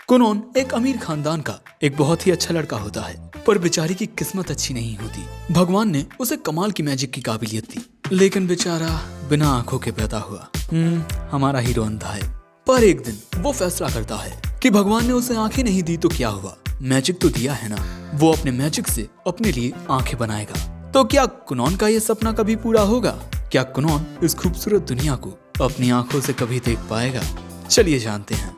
कुनोन एक अमीर खानदान का एक बहुत ही अच्छा लड़का होता है, पर बेचारी की किस्मत अच्छी नहीं होती। भगवान ने उसे कमाल की मैजिक की काबिलियत दी, लेकिन बेचारा बिना आंखों के पैदा हुआ। हमारा हीरो अंधा है। पर एक दिन वो फैसला करता है कि भगवान ने उसे आंखें नहीं दी तो क्या हुआ, मैजिक तो दिया है ना। वो अपने मैजिक से अपने लिए आंखें बनाएगा। तो क्या कुनोन का ये सपना कभी पूरा होगा? क्या कुनोन इस खूबसूरत दुनिया को अपनी आंखों से कभी देख पाएगा? चलिए जानते हैं।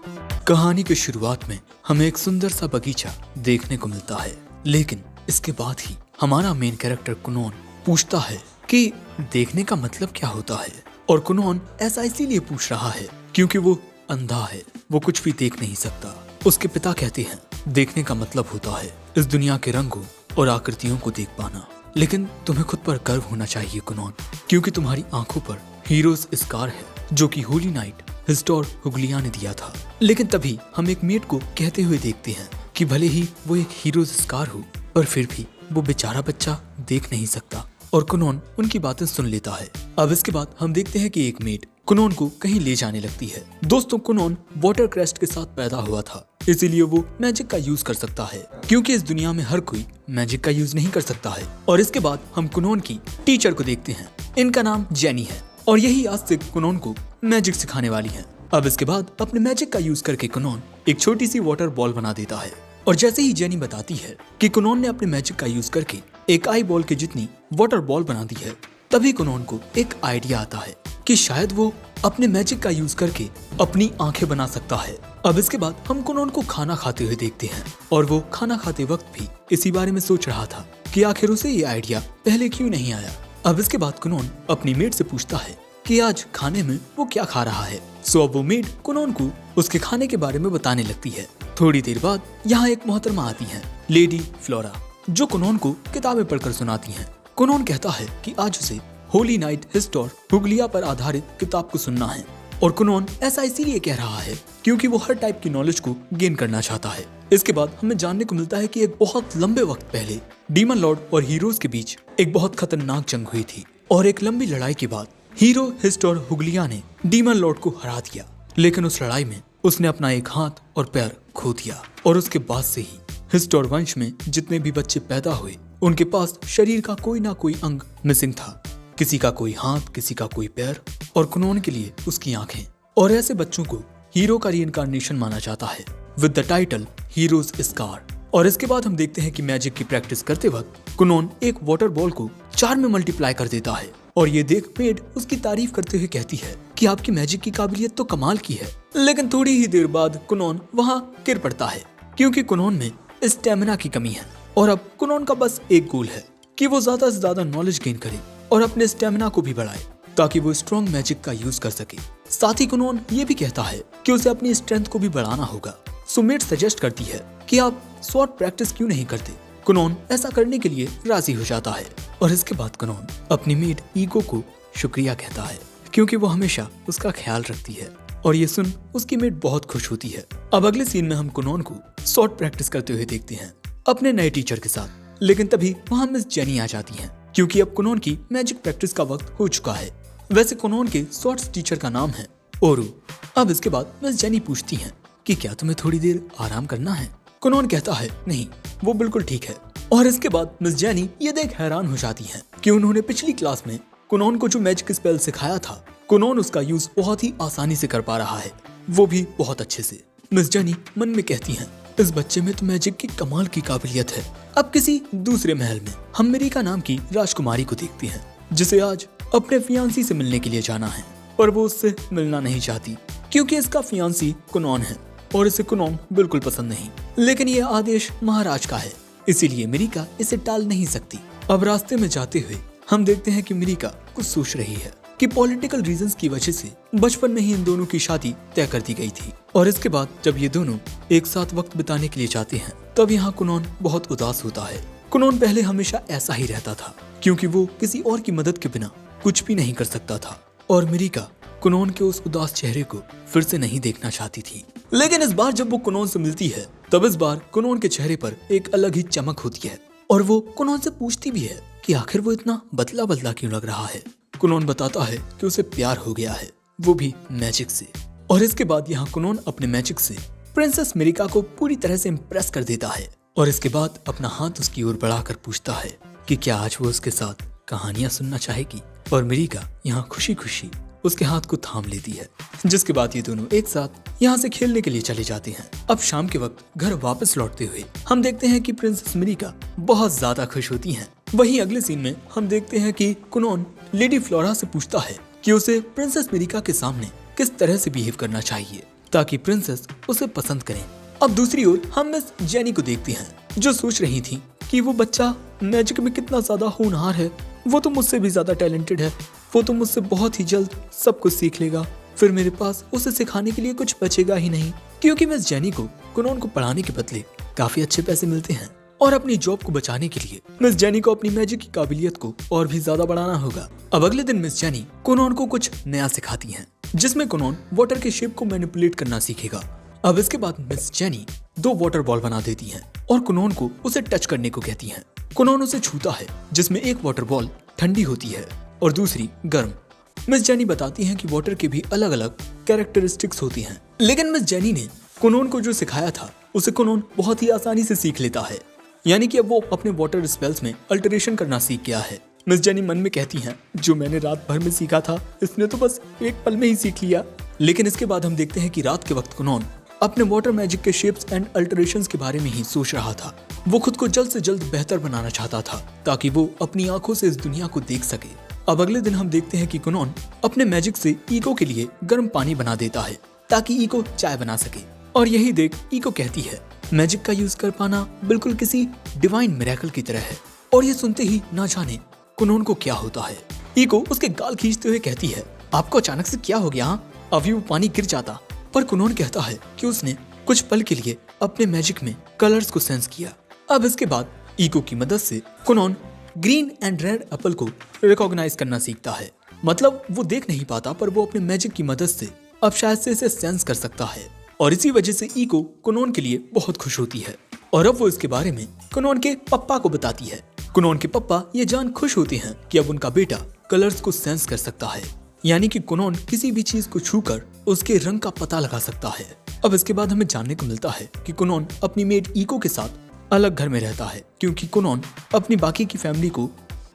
कहानी की शुरुआत में हमें एक सुंदर सा बगीचा देखने को मिलता है, लेकिन इसके बाद ही हमारा मेन कैरेक्टर कुनोन पूछता है कि देखने का मतलब क्या होता है। और कुनोन ऐसा इसीलिए पूछ रहा है क्योंकि वो अंधा है, वो कुछ भी देख नहीं सकता। उसके पिता कहते हैं देखने का मतलब होता है इस दुनिया के रंगों और आकृतियों को देख पाना। लेकिन तुम्हें खुद पर गर्व होना चाहिए कुनोन, क्योंकि तुम्हारी आंखों पर हीरोज स्कार है जो कि होली नाइट हिस्टोर हुगलिया ने दिया था। लेकिन तभी हम एक मेट को कहते हुए देखते हैं कि भले ही वो एक हीरोज स्कार हो, पर फिर भी वो बेचारा बच्चा देख नहीं सकता। और कुनोन उनकी बातें सुन लेता है। अब इसके बाद हम देखते हैं कि एक मेट कुनोन को कहीं ले जाने लगती है। दोस्तों, कुनोन वाटर क्रेस्ट के साथ पैदा हुआ था, इसीलिए वो मैजिक का यूज कर सकता है, क्योंकि इस दुनिया में हर कोई मैजिक का यूज नहीं कर सकता है। और इसके बाद हम कुनोन की टीचर को देखते हैं। इनका नाम जेनी है और यही आज से कुनोन को मैजिक सिखाने वाली है। अब इसके बाद अपने मैजिक का यूज करके कुनोन एक छोटी सी वाटर बॉल बना देता है। और जैसे ही जेनी बताती है कि कुनोन ने अपने मैजिक का यूज करके एक आई बॉल के जितनी वाटर बॉल बना दी है, तभी कुनोन को एक आइडिया आता है कि शायद वो अपने मैजिक का यूज करके अपनी आंखें बना सकता है। अब इसके बाद हम कुनोन को खाना खाते हुए देखते हैं और वो खाना खाते वक्त भी इसी बारे में सोच रहा था कि आखिर उसे ये आइडिया पहले क्यों नहीं आया। अब इसके बाद कुनोन अपनी मेट से पूछता है कि आज खाने में वो क्या खा रहा है। सो अब वो मेट कुनोन को उसके खाने के बारे में बताने लगती है। थोड़ी देर बाद यहाँ एक मोहतरमा आती है, लेडी फ्लोरा, जो कुनोन को किताबें पढ़कर सुनाती हैं। कुनोन कहता है कि आज उसे होली नाइट हिस्टोर हुगलिया पर आधारित किताब को सुनना है। और कुनोन ऐसा इसीलिए कह रहा है क्योंकि वो हर टाइप की नॉलेज को गेन करना चाहता है। इसके बाद हमें जानने को मिलता है कि एक बहुत लंबे वक्त पहले डीमन लॉर्ड और हीरोज के बीच एक बहुत खतरनाक जंग हुई थी। और एक लंबी लड़ाई के बाद हीरो हिस्टोर हुगलिया ने डीमन लॉर्ड को हरा दिया। लेकिन उस लड़ाई में उसने अपना एक हाथ और पैर खो दिया। और उसके बाद से ही हिस्टोर वंश में जितने भी बच्चे पैदा हुए, उनके पास शरीर का कोई ना कोई अंग मिसिंग था। किसी का कोई हाथ, किसी का कोई पैर, और कुनोन के लिए उसकी आंखें। और ऐसे बच्चों को हीरो का रीइंकार्नेशन माना जाता है with the title heroes scar. और इसके बाद हम देखते हैं कि मैजिक की प्रैक्टिस करते वक्त कुनोन एक वाटर बॉल को 4 में मल्टीप्लाई कर देता है। और ये देख मेड उसकी तारीफ करते हुए कहती है कि आपकी मैजिक की काबिलियत तो कमाल की है। लेकिन थोड़ी ही देर बाद कुनोन वहाँ गिर पड़ता है, क्योंकि कुनोन में स्टेमिना की कमी है। और अब कुनोन का बस एक गोल है कि वो ज्यादा से ज्यादा नॉलेज गेन करे और अपने स्टेमिना को भी बढ़ाए, ताकि वो स्ट्रॉन्ग मैजिक का यूज कर सके। साथ ही कुनोन ये भी कहता है कि उसे अपनी स्ट्रेंथ को भी बढ़ाना होगा। सो मेड सजेस्ट करती है कि आप स्वॉर्ड प्रैक्टिस क्यों नहीं करते। कुनोन ऐसा करने के लिए राजी हो जाता है। और इसके बाद कुनोन अपनी मेड ईगो को शुक्रिया कहता है, क्योंकि वो हमेशा उसका ख्याल रखती है। और ये सुन उसकी मेड बहुत खुश होती है। अब अगले सीन में हम कुनोन को स्वॉर्ड प्रैक्टिस करते हुए देखते हैं अपने नए टीचर के साथ। लेकिन तभी वहाँ मिस जेनी आ जाती है, क्योंकि अब कुनोन की मैजिक प्रैक्टिस का वक्त हो चुका है। वैसे कुनोन के स्वॉर्ड्स टीचर का नाम है ओरू। अब इसके बाद मिस जेनी पूछती हैं कि क्या तुम्हें थोड़ी देर आराम करना है। कुनोन कहता है नहीं, वो बिल्कुल ठीक है। और इसके बाद मिस जेनी ये देख हैरान हो जाती हैं कि उन्होंने पिछली क्लास में कुनोन को जो मैजिक स्पेल सिखाया था, कुनोन उसका यूज बहुत ही आसानी से कर पा रहा है, वो भी बहुत अच्छे से। मिस जेनी मन में कहती हैं इस बच्चे में तो मैजिक की कमाल की काबिलियत है। अब किसी दूसरे महल में हम मिरिका नाम की राजकुमारी को देखते हैं, जिसे आज अपने फियांसी से मिलने के लिए जाना है। पर वो उससे मिलना नहीं चाहती, क्योंकि इसका फियांसी कुनोन है और इसे कुनोन बिल्कुल पसंद नहीं। लेकिन ये आदेश महाराज का है, इसीलिए मिरिका इसे टाल नहीं सकती। अब रास्ते में जाते हुए हम देखते हैं कि मिरिका कुछ सोच रही है कि पॉलिटिकल रीजंस की वजह से बचपन में ही इन दोनों की शादी तय कर दी गई थी। और इसके बाद जब ये दोनों एक साथ वक्त बिताने के लिए जाते हैं, तब यहाँ कुनोन बहुत उदास होता है। कुनोन पहले हमेशा ऐसा ही रहता था, क्योंकि वो किसी और की मदद के बिना कुछ भी नहीं कर सकता था। और मिरिका कुनोन के उस उदास चेहरे को फिर से नहीं देखना चाहती थी। लेकिन इस बार जब वो कुनोन से मिलती है, तब इस बार कुनोन के चेहरे पर एक अलग ही चमक होती है। और वो कुनोन से पूछती भी है कि आखिर वो इतना बदला बदला क्यों लग रहा है। कुनोन बताता है कि उसे प्यार हो गया है, वो भी मैजिक से। और इसके बाद यहाँ कुनोन अपने मैजिक से प्रिंसेस मिरिका को पूरी तरह से इम्प्रेस कर देता है और इसके बाद अपना हाथ उसकी ओर बढ़ाकर पूछता है कि क्या आज वो उसके साथ कहानियां सुनना चाहेगी। और मिरिका यहाँ खुशी खुशी उसके हाथ को थाम लेती है, जिसके बाद ये दोनों एक साथ यहाँ से खेलने के लिए चले जाते हैं। अब शाम के वक्त घर वापस लौटते हुए हम देखते हैं कि प्रिंसेस मिरिका बहुत ज्यादा खुश होती हैं। वहीं अगले सीन में हम देखते हैं कि कुनोन लेडी फ्लोरा से पूछता है कि उसे प्रिंसेस मिरिका के सामने किस तरह से बिहेव करना चाहिए ताकि प्रिंसेस उसे पसंद करें। अब दूसरी ओर हम मिस जेनी को देखते हैं जो सोच रही थी कि वो बच्चा मैजिक में कितना ज्यादा होनहार है, वो तो मुझसे भी ज्यादा टैलेंटेड है, वो तो मुझसे बहुत ही जल्द सब कुछ सीख लेगा, फिर मेरे पास उसे सिखाने के लिए कुछ बचेगा ही नहीं। क्योंकि मिस जेनी को कुनोन को पढ़ाने के बदले काफी अच्छे पैसे मिलते हैं और अपनी जॉब को बचाने के लिए मिस जेनी को अपनी मैजिक की काबिलियत को और भी ज्यादा बढ़ाना होगा। अब अगले दिन मिस जेनी कुनोन को कुछ नया सिखाती हैं, जिसमें कुनोन वाटर के शेप को मैनिपुलेट करना सीखेगा। अब इसके बाद मिस जेनी 2 वाटर बॉल बना देती हैं और कुनोन को उसे टच करने को कहती हैं। कुनोन उसे छूता है, जिसमें एक वाटर बॉल ठंडी होती है और दूसरी गर्म। मिस जेनी बताती हैं कि वाटर के भी अलग अलग कैरेक्टरिस्टिक्स होती हैं, लेकिन मिस जेनी ने कुनोन को जो सिखाया था उसे कुनोन बहुत ही आसानी से सीख लेता है, यानी कि अब वो अपने वाटर स्पेल्स में अल्टरेशन करना सीख गया है। मिस जेनी मन में कहती हैं, जो मैंने रात भर में सीखा था इसने तो बस एक पल में ही सीख लिया। लेकिन इसके बाद हम देखते हैं कि रात के वक्त कुनोन अपने वाटर मैजिक के शेप्स एंड अल्टरेशंस के बारे में ही सोच रहा था। वो खुद को जल्द से जल्द बेहतर बनाना चाहता था ताकि वो अपनी आंखों से इस दुनिया को देख सके। अब अगले दिन हम देखते हैं कि कुनोन अपने मैजिक से ईको के लिए गर्म पानी बना देता है ताकि ईको चाय बना सके। और यही देख ईको कहती है, मैजिक का यूज कर पाना बिल्कुल किसी डिवाइन मिरेकल की तरह है। और ये सुनते ही ना जाने कुनोन को क्या होता है। ईको उसके गाल खींचते हुए कहती है, आपको अचानक से क्या हो गया? अभी वो पानी गिर जाता। पर कुनोन कहता है कि उसने कुछ पल के लिए अपने मैजिक में कलर्स को सेंस किया। अब इसके बाद ईको की मदद से कुनोन ग्रीन एंड रेड एप्पल को रिकॉग्नाइज करना सीखता है। मतलब वो देख नहीं पाता, पर वो अपने मैजिक की मदद से अब शायद से इसे सेंस कर सकता है। और इसी वजह से ईको कुनोन के लिए बहुत खुश होती है और अब वो इसके बारे में कुनोन के पप्पा को बताती है। कुनोन के पप्पा ये जान खुश होते हैं कि अब उनका बेटा कलर्स को सेंस कर सकता है, यानी कि कुनोन किसी भी चीज को छूकर उसके रंग का पता लगा सकता है। अब इसके बाद हमें जानने को मिलता है कि कुनोन अपनी मेड ईको के साथ अलग घर में रहता है, क्योंकि कुनोन अपनी बाकी की फैमिली को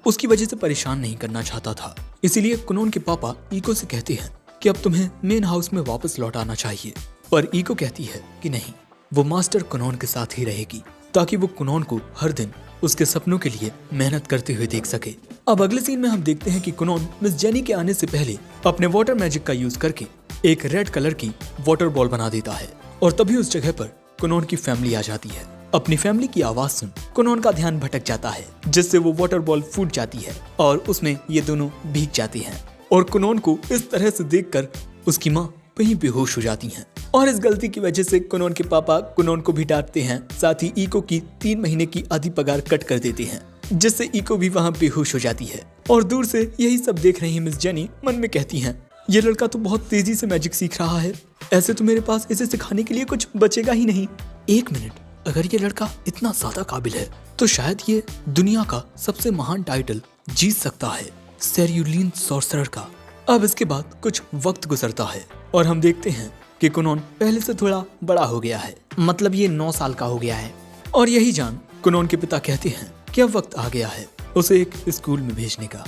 उसकी वजह से परेशान नहीं करना चाहता था। इसीलिए कुनोन के पापा ईको से कहते हैं कि अब तुम्हें मेन हाउस में वापस लौट आना चाहिए। पर ईको कहती है कि नहीं, वो मास्टर कुनोन के साथ ही रहेगी ताकि वो कुनोन को हर दिन उसके सपनों के लिए मेहनत करते हुए देख सके। अब अगले सीन में हम देखते हैं कि कुनोन मिस जेनी के आने से पहले अपने वाटर मैजिक का यूज करके एक रेड कलर की वाटर बॉल बना देता है और तभी उस जगह पर कुनोन की फैमिली आ जाती है। अपनी फैमिली की आवाज सुन कुनोन का ध्यान भटक जाता है, जिससे वो वाटर बॉल फूट जाती है और उसमें ये दोनों भीग जाती हैं। और कुनोन को इस तरह से देखकर उसकी माँ वहीं बेहोश हो जाती हैं। और इस गलती की वजह से कुनोन के पापा कुनोन को भी डांटते हैं, साथ ही ईको की 3 महीने की आधी पगार कट कर देते हैं, जिससे ईको भी वहाँ बेहोश हो जाती है। और दूर से यही सब देख रही मिस जेनी मन में कहती हैं, ये लड़का तो बहुत तेजी से मैजिक सीख रहा है, ऐसे तो मेरे पास इसे सिखाने के लिए कुछ बचेगा ही नहीं। 1 मिनट, अगर ये लड़का इतना ज्यादा काबिल है तो शायद ये दुनिया का सबसे महान टाइटल जीत सकता है, सेर्युलिन सॉर्सरर का। अब इसके बाद कुछ वक्त गुजरता है और हम देखते हैं कि कुनोन पहले से थोड़ा बड़ा हो गया है, मतलब ये 9 साल का हो गया है। और यही जान कुनोन के पिता कहते हैं कि अब वक्त आ गया है उसे एक स्कूल में भेजने का।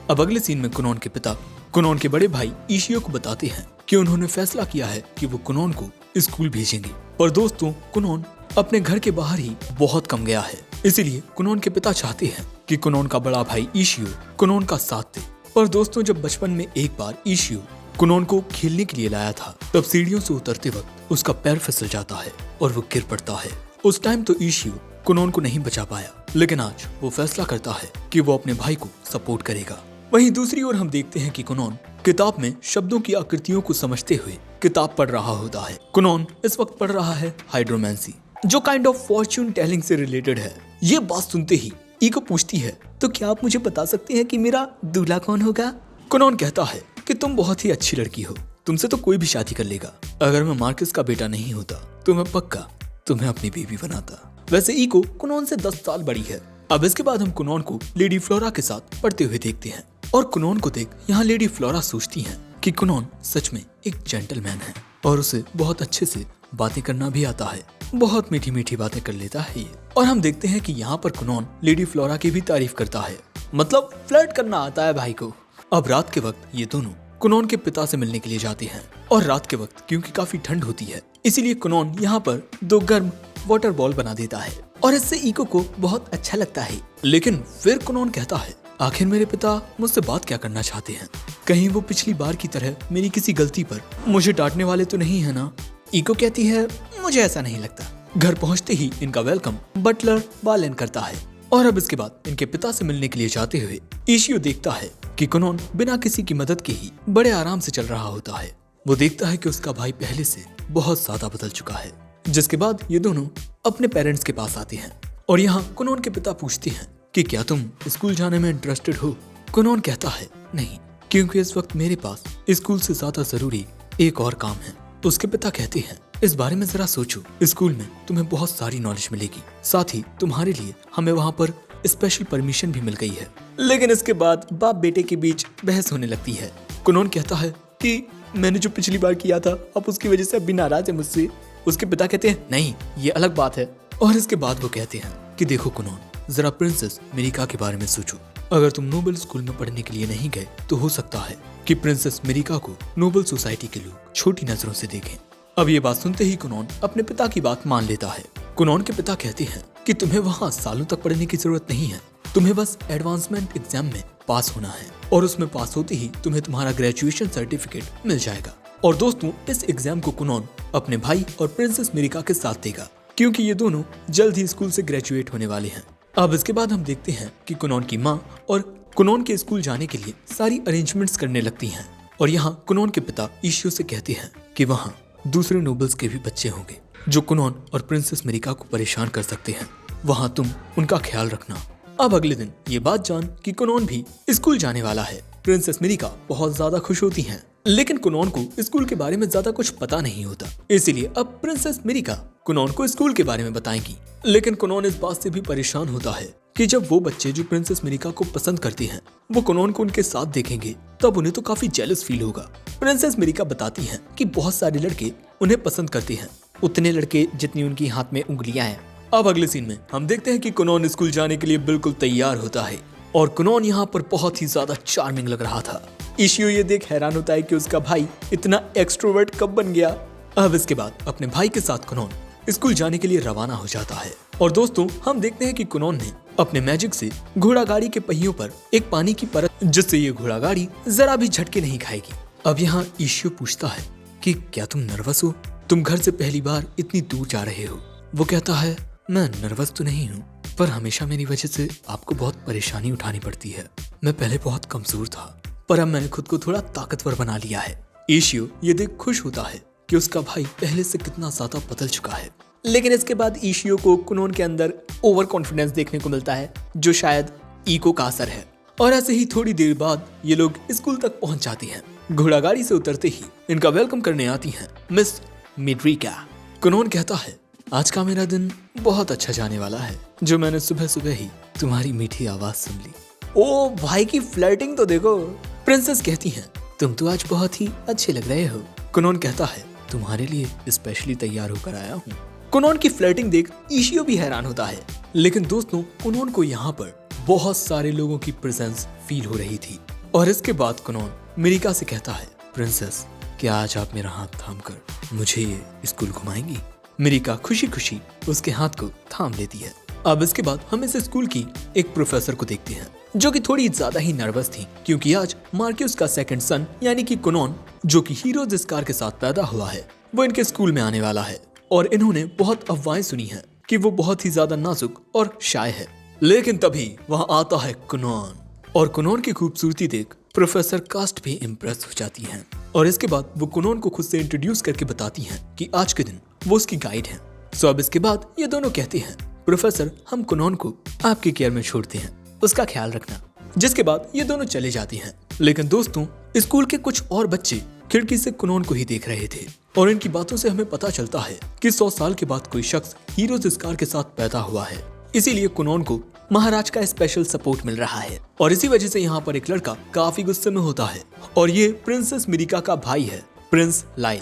अब अगले सीन में कुनोन के पिता कुनोन के बड़े भाई इशियो को बताते हैं कि उन्होंने फैसला किया है कि वो कुनोन को स्कूल भेजेंगे। और दोस्तों, कुनोन अपने घर के बाहर ही बहुत कम गया है, इसीलिए कुनोन के पिता चाहते हैं कि कुनोन का बड़ा भाई इशियो कुनोन का साथ दे। पर दोस्तों, जब बचपन में एक बार इशियो कुनोन को खेलने के लिए लाया था, तब सीढ़ियों से उतरते वक्त उसका पैर फिसल जाता है और वो गिर पड़ता है। उस टाइम तो इशियो कुनोन को नहीं बचा पाया, लेकिन आज वो फैसला करता है कि वो अपने भाई को सपोर्ट करेगा। वहीं दूसरी ओर हम देखते हैं कि कुनोन किताब में शब्दों की आकृतियों को समझते हुए किताब पढ़ रहा होता है। कुनोन इस वक्त पढ़ रहा है हाइड्रोमैंसी, जो काइंड ऑफ फॉर्च्यून टेलिंग से रिलेटेड है। ये बात सुनते ही ईको पूछती है, तो क्या आप मुझे बता सकते हैं कि मेरा दूल्हा कौन होगा? कुनोन कहता है कि तुम बहुत ही अच्छी लड़की हो, तुमसे तो कोई भी शादी कर लेगा। अगर मैं मार्कस का बेटा नहीं होता तो मैं पक्का तुम्हें अपनी बीवी बनाता। वैसे ईको कुनोन से 10 साल बड़ी है। अब इसके बाद हम कुनोन को लेडी फ्लोरा के साथ पढ़ते हुए देखते हैं और कुनोन को देख यहाँ लेडी फ्लोरा सोचती हैं कि कुनोन सच में एक जेंटलमैन है और उसे बहुत अच्छे से बातें करना भी आता है, बहुत मीठी मीठी बातें कर लेता है ये। और हम देखते हैं कि यहाँ पर कुनोन लेडी फ्लोरा की भी तारीफ करता है, मतलब फ्लर्ट करना आता है भाई को। अब रात के वक्त ये दोनों कुनोन के पिता से मिलने के लिए जाते हैं और रात के वक्त क्योंकि काफी ठंड होती है इसीलिए कुनोन यहाँ पर 2 गर्म वाटर बॉल बना देता है और इससे ईको को बहुत अच्छा लगता है। लेकिन फिर कुनोन कहता है, आखिर मेरे पिता मुझसे बात क्या करना चाहते हैं? कहीं वो पिछली बार की तरह मेरी किसी गलती पर मुझे डांटने वाले तो नहीं है ना? ईको कहती है, मुझे ऐसा नहीं लगता। घर पहुंचते ही इनका वेलकम बटलर बालेन करता है और अब इसके बाद इनके पिता से मिलने के लिए जाते हुए इशियो देखता है कि कुनोन बिना किसी की मदद के ही बड़े आराम से चल रहा होता है। वो देखता है कि उसका भाई पहले से बहुत ज्यादा बदल चुका है। जिसके बाद ये दोनों अपने पेरेंट्स के पास आते हैं और यहाँ कुनोन के पिता पूछते हैं कि क्या तुम स्कूल जाने में इंटरेस्टेड हो? कुनोन कहता है, नहीं, क्योंकि इस वक्त मेरे पास स्कूल से ज्यादा जरूरी एक और काम है। उसके पिता कहते हैं, इस बारे में जरा सोचो, स्कूल में तुम्हें बहुत सारी नॉलेज मिलेगी, साथ ही तुम्हारे लिए हमें वहाँ पर स्पेशल परमिशन भी मिल गई है। लेकिन इसके बाद बाप बेटे के बीच बहस होने लगती है। कुनोन कहता है कि मैंने जो पिछली बार किया था अब उसकी वजह से अभी नाराज है मुझसे। उसके पिता कहते हैं, नहीं, ये अलग बात है। और इसके बाद वो कहते हैं कि देखो कुनोन, जरा प्रिंसेस मिरिका के बारे में सोचो। अगर तुम नोबल स्कूल में पढ़ने के लिए नहीं गए तो हो सकता है कि प्रिंसेस मिरिका को नोबल सोसाइटी के लोग छोटी नजरों से देखें। अब ये बात सुनते ही कुनोन अपने पिता की बात मान लेता है। कुनोन के पिता कहते हैं कि तुम्हें वहाँ सालों तक पढ़ने की जरूरत नहीं है, तुम्हें बस एडवांसमेंट एग्जाम में पास होना है और उसमें पास होते ही तुम्हें तुम्हारा ग्रेजुएशन सर्टिफिकेट मिल जाएगा। और दोस्तों, इस एग्जाम को कुनोन अपने भाई और प्रिंसेस मिरिका के साथ देगा क्योंकि ये दोनों जल्द ही स्कूल से ग्रेजुएट होने वाले हैं। अब इसके बाद हम देखते हैं कि कुनोन की माँ और कुनोन के स्कूल जाने के लिए सारी अरेंजमेंट्स करने लगती हैं और यहाँ कुनोन के पिता इशियो से कहते हैं कि वहाँ दूसरे नोबल्स के भी बच्चे होंगे जो कुनोन और प्रिंसेस मिरिका को परेशान कर सकते हैं, वहाँ तुम उनका ख्याल रखना। अब अगले दिन ये बात जान कि कुनोन भी स्कूल जाने वाला है, प्रिंसेस मिरिका बहुत ज्यादा खुश होती हैं। लेकिन कुनोन को स्कूल के बारे में ज्यादा कुछ पता नहीं होता, इसीलिए अब प्रिंसेस मिरिका कुनोन को स्कूल के बारे में बताएंगी। लेकिन कुनोन इस बात से भी परेशान होता है कि जब वो बच्चे जो प्रिंसेस मिरिका को पसंद करते हैं वो कुनोन को उनके साथ देखेंगे तब उन्हें तो काफी जेलस फील होगा। प्रिंसेस मिरिका बताती हैं कि बहुत सारे लड़के उन्हें पसंद करते हैं, उतने लड़के जितनी उनकी हाथ में उंगलियां हैं। अब अगले सीन में हम देखते हैं कि कुनोन स्कूल जाने के लिए बिल्कुल तैयार होता है और कुनोन यहाँ पर बहुत ही ज्यादा चार्मिंग लग रहा था। इशियो ये देख हैरान होता है कि उसका भाई इतना एक्सट्रोवर्ट कब बन गया। अब इसके बाद अपने भाई के साथ कुनोन स्कूल जाने के लिए रवाना हो जाता है और दोस्तों, हम देखते हैं कि कुनोन ने अपने मैजिक से घोड़ा गाड़ी के पहियों पर एक पानी की परत, जिससे ये घोड़ा गाड़ी जरा भी झटके नहीं खाएगी। अब यहाँ इशियो पूछता है कि क्या तुम नर्वस हो? तुम घर से पहली बार इतनी दूर जा रहे हो। वो कहता है, मैं नर्वस तो नहीं हूँ, पर हमेशा मेरी वजह से आपको बहुत परेशानी उठानी पड़ती है। मैं पहले बहुत कमजोर था पर अब मैंने खुद को थोड़ा ताकतवर बना लिया है। इशियो ये देख खुश होता है कि उसका भाई पहले से कितना ज्यादा बदल चुका है। लेकिन इसके बाद इशियो को कुनोन के अंदर ओवर कॉन्फिडेंस देखने को मिलता है जो शायद ईको का असर है। और ऐसे ही थोड़ी देर बाद ये लोग स्कूल तक पहुंच जाते हैं। घोड़ा गाड़ी से उतरते ही इनका वेलकम करने आती हैं मिस मिरिका। कुनोन कहता है, आज का मेरा दिन बहुत अच्छा जाने वाला है, जो मैंने सुबह सुबह ही तुम्हारी मीठी आवाज सुन ली। ओ भाई की फ्लर्टिंग तो देखो। प्रिंसेस कहती हैं, तुम तो आज बहुत ही अच्छे लग रहे हो। कुनोन कहता है, तुम्हारे लिए स्पेशली तैयार होकर आया हूँ। कुनोन की फ्लर्टिंग देख इशियो भी हैरान होता है। लेकिन दोस्तों, कुनोन को यहाँ पर बहुत सारे लोगों की प्रेजेंस फील हो रही थी और इसके बाद कुनोन मिरिका से कहता है, प्रिंसेस, क्या आज आप मेरा हाथ थामकर मुझे ये स्कूल घुमाएंगी? मिरिका खुशी खुशी उसके हाथ को थाम लेती है। अब इसके बाद हम इस स्कूल की एक प्रोफेसर को देखते हैं जो कि थोड़ी ज्यादा ही नर्वस थी क्योंकि आज मार्क्यूस का सेकंड सन यानी कि कुनोन, जो कि हीरोज स्कार के साथ पैदा हुआ है, वो इनके स्कूल में आने वाला है और इन्होंने बहुत अफवाहें सुनी हैं कि वो बहुत ही ज्यादा नाजुक और शाय है। लेकिन तभी वहाँ आता है कुनोन और कुनोन की खूबसूरती देख प्रोफेसर कास्ट भी इम्प्रेस हो जाती हैं और इसके बाद वो कुनोन को खुद से इंट्रोड्यूस करके बताती हैं कि आज के दिन वो उसकी गाइड हैं। सो अब इसके बाद ये दोनों कहते हैं, प्रोफेसर, हम कुनोन को आपकी केयर में छोड़ते हैं, उसका ख्याल रखना। जिसके बाद ये दोनों चले जाते हैं। लेकिन दोस्तों, स्कूल के कुछ और बच्चे खिड़की से कुनोन को ही देख रहे थे और इनकी बातों से हमें पता चलता है कि 100 साल के बाद कोई शख्स हीरोज स्कार के साथ पैदा हुआ है, इसीलिए कुनोन को महाराज का स्पेशल सपोर्ट मिल रहा है। और इसी वजह से यहाँ पर एक लड़का काफी गुस्से में होता है और ये प्रिंसेस मिरिका का भाई है, प्रिंस लाइल,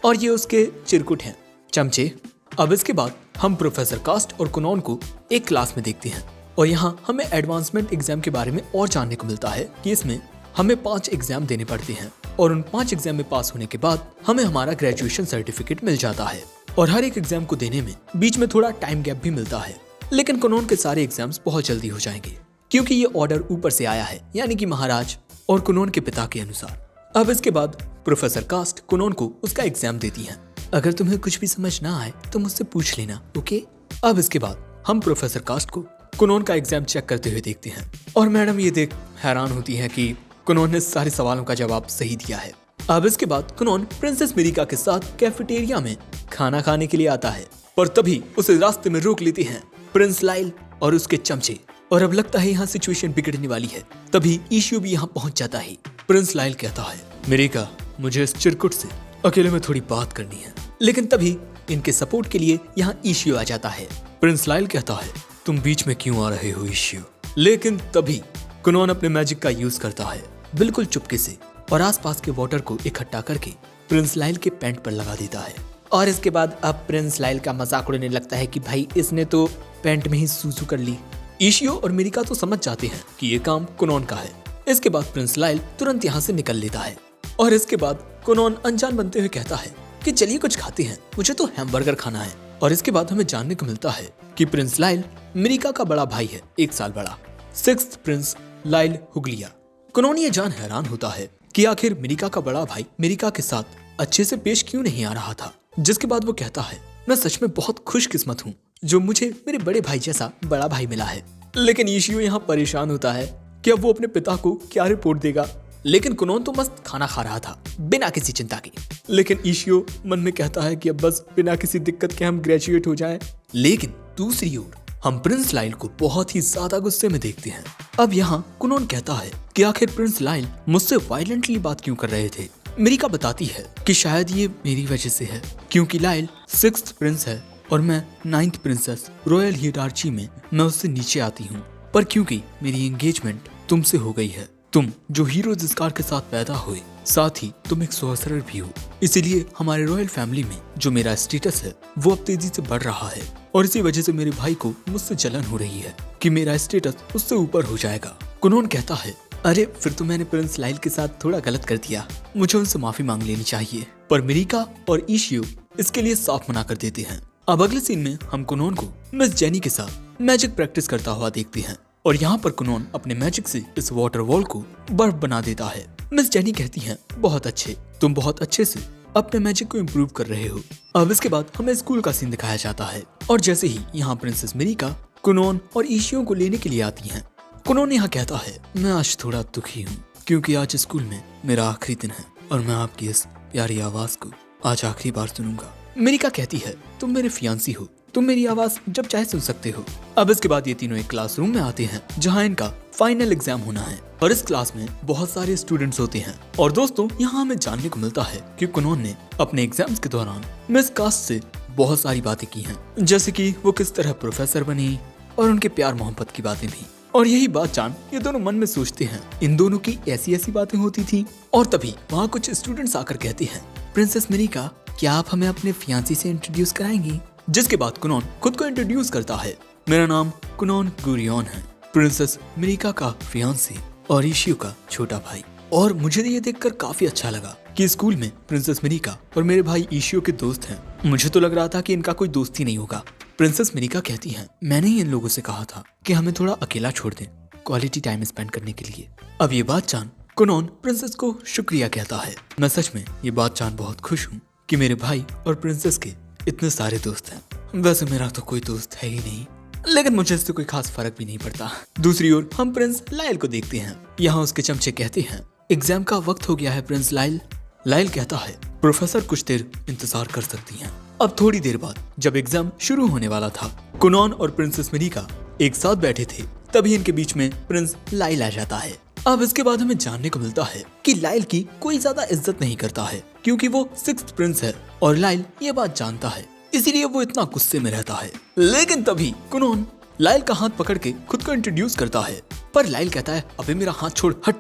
और ये उसके चिरकुट हैं। चमचे। अब इसके बाद हम प्रोफेसर कास्ट और कुनॉन को एक क्लास में देखते हैं और यहाँ हमें एडवांसमेंट एग्जाम के बारे में और जानने को मिलता है कि इसमें हमें 5 एग्जाम देने पड़ते हैं और उन 5 एग्जाम में पास होने के बाद हमें हमारा ग्रेजुएशन सर्टिफिकेट मिल जाता है। और हर एक एग्जाम को देने में बीच में थोड़ा टाइम गैप भी मिलता है, लेकिन कुनॉन के सारे एग्जाम्स बहुत जल्दी हो जाएंगे क्योंकि ये ऑर्डर ऊपर से आया है, यानी कि महाराज और कुनॉन के पिता के अनुसार। अब इसके बाद प्रोफेसर कास्ट कुनॉन को उसका एग्जाम देती है। अगर तुम्हें कुछ भी समझ ना आए तो मुझसे पूछ लेना, ओके। अब इसके बाद हम प्रोफेसर कास्ट को कुनॉन का एग्जाम चेक करते हुए देखते हैं और मैडम ये देख हैरान होती है कि कुनॉन ने सारे सवालों का जवाब सही दिया है। अब इसके बाद कुनॉन प्रिंसेस मिरिका के साथ कैफेटेरिया में खाना खाने के लिए आता है, पर तभी उसे रास्ते में रोक लेते हैं प्रिंस लाइल और उसके चमचे। और अब लगता है यहाँ सिचुएशन बिगड़ने वाली है। तभी ईशियो भी यहाँ पहुँच जाता है। प्रिंस लाइल कहता है, मिरिका मुझे इस चिरकुट से अकेले में थोड़ी बात करनी है। लेकिन तभी इनके सपोर्ट के लिए यहाँ ईशियो आ जाता है। प्रिंस लाइल कहता है, तुम बीच में क्यों आ रहे हो ईशियो? लेकिन तभी कुनॉन अपने मैजिक का यूज करता है बिल्कुल चुपके से और आसपास के वाटर को इकट्ठा करके प्रिंस लाइल के पैंट पर लगा देता है। और इसके बाद अब प्रिंस लाइल का मजाक उड़ाने लगता है कि भाई इसने तो पैंट में ही सूसू कर ली। ईशियो और मिरिका तो समझ जाते हैं कि ये काम कुनॉन का है। इसके बाद प्रिंस लाइल तुरंत यहाँ से निकल लेता है और इसके बाद कुनॉन अनजान बनते हुए कहता है कि चलिए कुछ खाते हैं, मुझे तो हैमबर्गर खाना है। और इसके बाद हमें जानने को मिलता है कि प्रिंस लाइल मिरिका का बड़ा भाई है, 1 साल बड़ा, 6th प्रिंस लाइल हुगलिया। कुनॉन ये जान हैरान होता है कि आखिर मिरिका का बड़ा भाई मिरिका के साथ अच्छे से पेश क्यों नहीं आ रहा था। जिसके बाद वो कहता है, मैं सच में बहुत खुशकिस्मत हूँ जो मुझे मेरे बड़े भाई जैसा बड़ा भाई मिला है। लेकिन ईशियो यहाँ परेशान होता है कि अब वो अपने पिता को क्या रिपोर्ट देगा। लेकिन कुनॉन तो मस्त खाना खा रहा था बिना किसी चिंता के। लेकिन ईशियो मन में कहता है कि अब बस बिना किसी दिक्कत के हम ग्रेजुएट हो जाएं। लेकिन दूसरी ओर हम प्रिंस लाइल को बहुत ही ज्यादा गुस्से में देखते हैं। अब यहाँ कुनॉन कहता है कि आखिर प्रिंस लाइल मुझसे वायलेंटली बात क्यों कर रहे थे। मिरिका बताती है कि शायद ये मेरी वजह से है क्योंकि लाइल 6th प्रिंस है और मैं 9th प्रिंसेस रॉयल हियरार्ची में मैं उससे नीचे आती हूँ। पर क्योंकि मेरी एंगेजमेंट तुमसे हो गई है, तुम जो हीरो जिस्कार के साथ पैदा हुए, साथ ही तुम एक सॉर्सरर भी हो, इसीलिए हमारे रॉयल फैमिली में जो मेरा स्टेटस है वो अब तेजी से बढ़ रहा है और इसी वजह से मेरे भाई को मुझसे जलन हो रही है कि मेरा स्टेटस उससे ऊपर हो जाएगा। कुनॉन कहता है, अरे फिर तो मैंने प्रिंस लाइल के साथ थोड़ा गलत कर दिया, मुझे उनसे माफी मांग लेनी चाहिए। पर मिरिका और ईशियो इसके लिए साफ मना कर देते हैं। अब अगले सीन में हम कुनॉन को मिस जेनी के साथ मैजिक प्रैक्टिस करता हुआ देखते हैं और यहाँ पर कुनॉन अपने मैजिक से इस वाटर वॉल को बर्फ बना देता है। मिस जेनी कहती हैं, बहुत अच्छे, तुम बहुत अच्छे से अपने मैजिक को इम्प्रूव कर रहे हो। अब इसके बाद हमें स्कूल का सीन दिखाया जाता है और जैसे ही यहाँ प्रिंसेस मिरिका कुनॉन और ईशियो को लेने के लिए आती हैं, कुनॉन यहाँ कहता है, मैं आज थोड़ा दुखी हूँ क्योंकि आज स्कूल में मेरा आखिरी दिन है और मैं आपकी इस प्यारी आवाज को आज आखिरी बार सुनूंगा। मिरिका कहती है, तुम मेरे फियांसी हो, तुम मेरी आवाज जब चाहे सुन सकते हो। अब इसके बाद ये तीनों एक क्लासरूम में आते हैं जहाँ इनका फाइनल एग्जाम होना है और इस क्लास में बहुत सारे स्टूडेंट्स होते हैं। और दोस्तों यहाँ हमें जानने को मिलता है कि कुनॉन ने अपने एग्जाम्स के दौरान मिस कास्ट से बहुत सारी बातें की हैं, जैसे कि वो किस तरह प्रोफेसर बनी और उनके प्यार मोहब्बत की बातें भी। और यही बात जान ये दोनों मन में सोचते हैं, इन दोनों की ऐसी ऐसी बातें होती थी। और तभी वहाँ कुछ स्टूडेंट्स आकर कहते हैं, प्रिंसेस मिरिका क्या आप हमें अपने फियांसी से इंट्रोड्यूस कराएंगी। जिसके बाद कुनॉन खुद को इंट्रोड्यूस करता है, मेरा नाम कुनॉन गुरियन है, प्रिंसेस मिरिका का फियांसी और ईशियो का छोटा भाई। और मुझे ये देखकर काफी अच्छा लगा कि स्कूल में प्रिंसेस मिरिका और मेरे भाई ईशियो के दोस्त हैं। मुझे तो लग रहा था कि इनका कोई दोस्त ही नहीं होगा। प्रिंसेस मिरिका कहती हैं, मैंने ही इन लोगों से कहा था कि हमें थोड़ा अकेला छोड़ दें क्वालिटी टाइम स्पेंड करने के लिए। अब ये बात जान कुनॉन प्रिंसेस को शुक्रिया कहता है। मैं सच में ये बात जान बहुत खुश हूँ कि मेरे भाई और प्रिंसेस के इतने सारे दोस्त हैं। वैसे मेरा तो कोई दोस्त है ही नहीं, लेकिन मुझे इससे कोई खास फर्क भी नहीं पड़ता। दूसरी ओर हम प्रिंस लाइल को देखते हैं। यहाँ उसके चमचे कहते हैं, एग्जाम का वक्त हो गया है प्रिंस लाइल। लाइल कहता है, प्रोफेसर कुछ देर इंतजार कर सकती हैं। अब थोड़ी देर बाद जब एग्जाम शुरू होने वाला था, कुनॉन और प्रिंसेस मिरिका एक साथ बैठे थे, तभी इनके बीच में प्रिंस लाइल आ जाता है। अब इसके बाद हमें जानने को मिलता है कि लाइल की कोई ज्यादा इज्जत नहीं करता है क्योंकि वो 6th प्रिंस है और लाइल ये बात जानता है, इसीलिए वो इतना गुस्से में रहता है। लेकिन तभी कुनॉन लाइल का हाथ पकड़ के खुद को इंट्रोड्यूस करता है, पर लाइल कहता है, अबे मेरा हाथ छोड़, हट।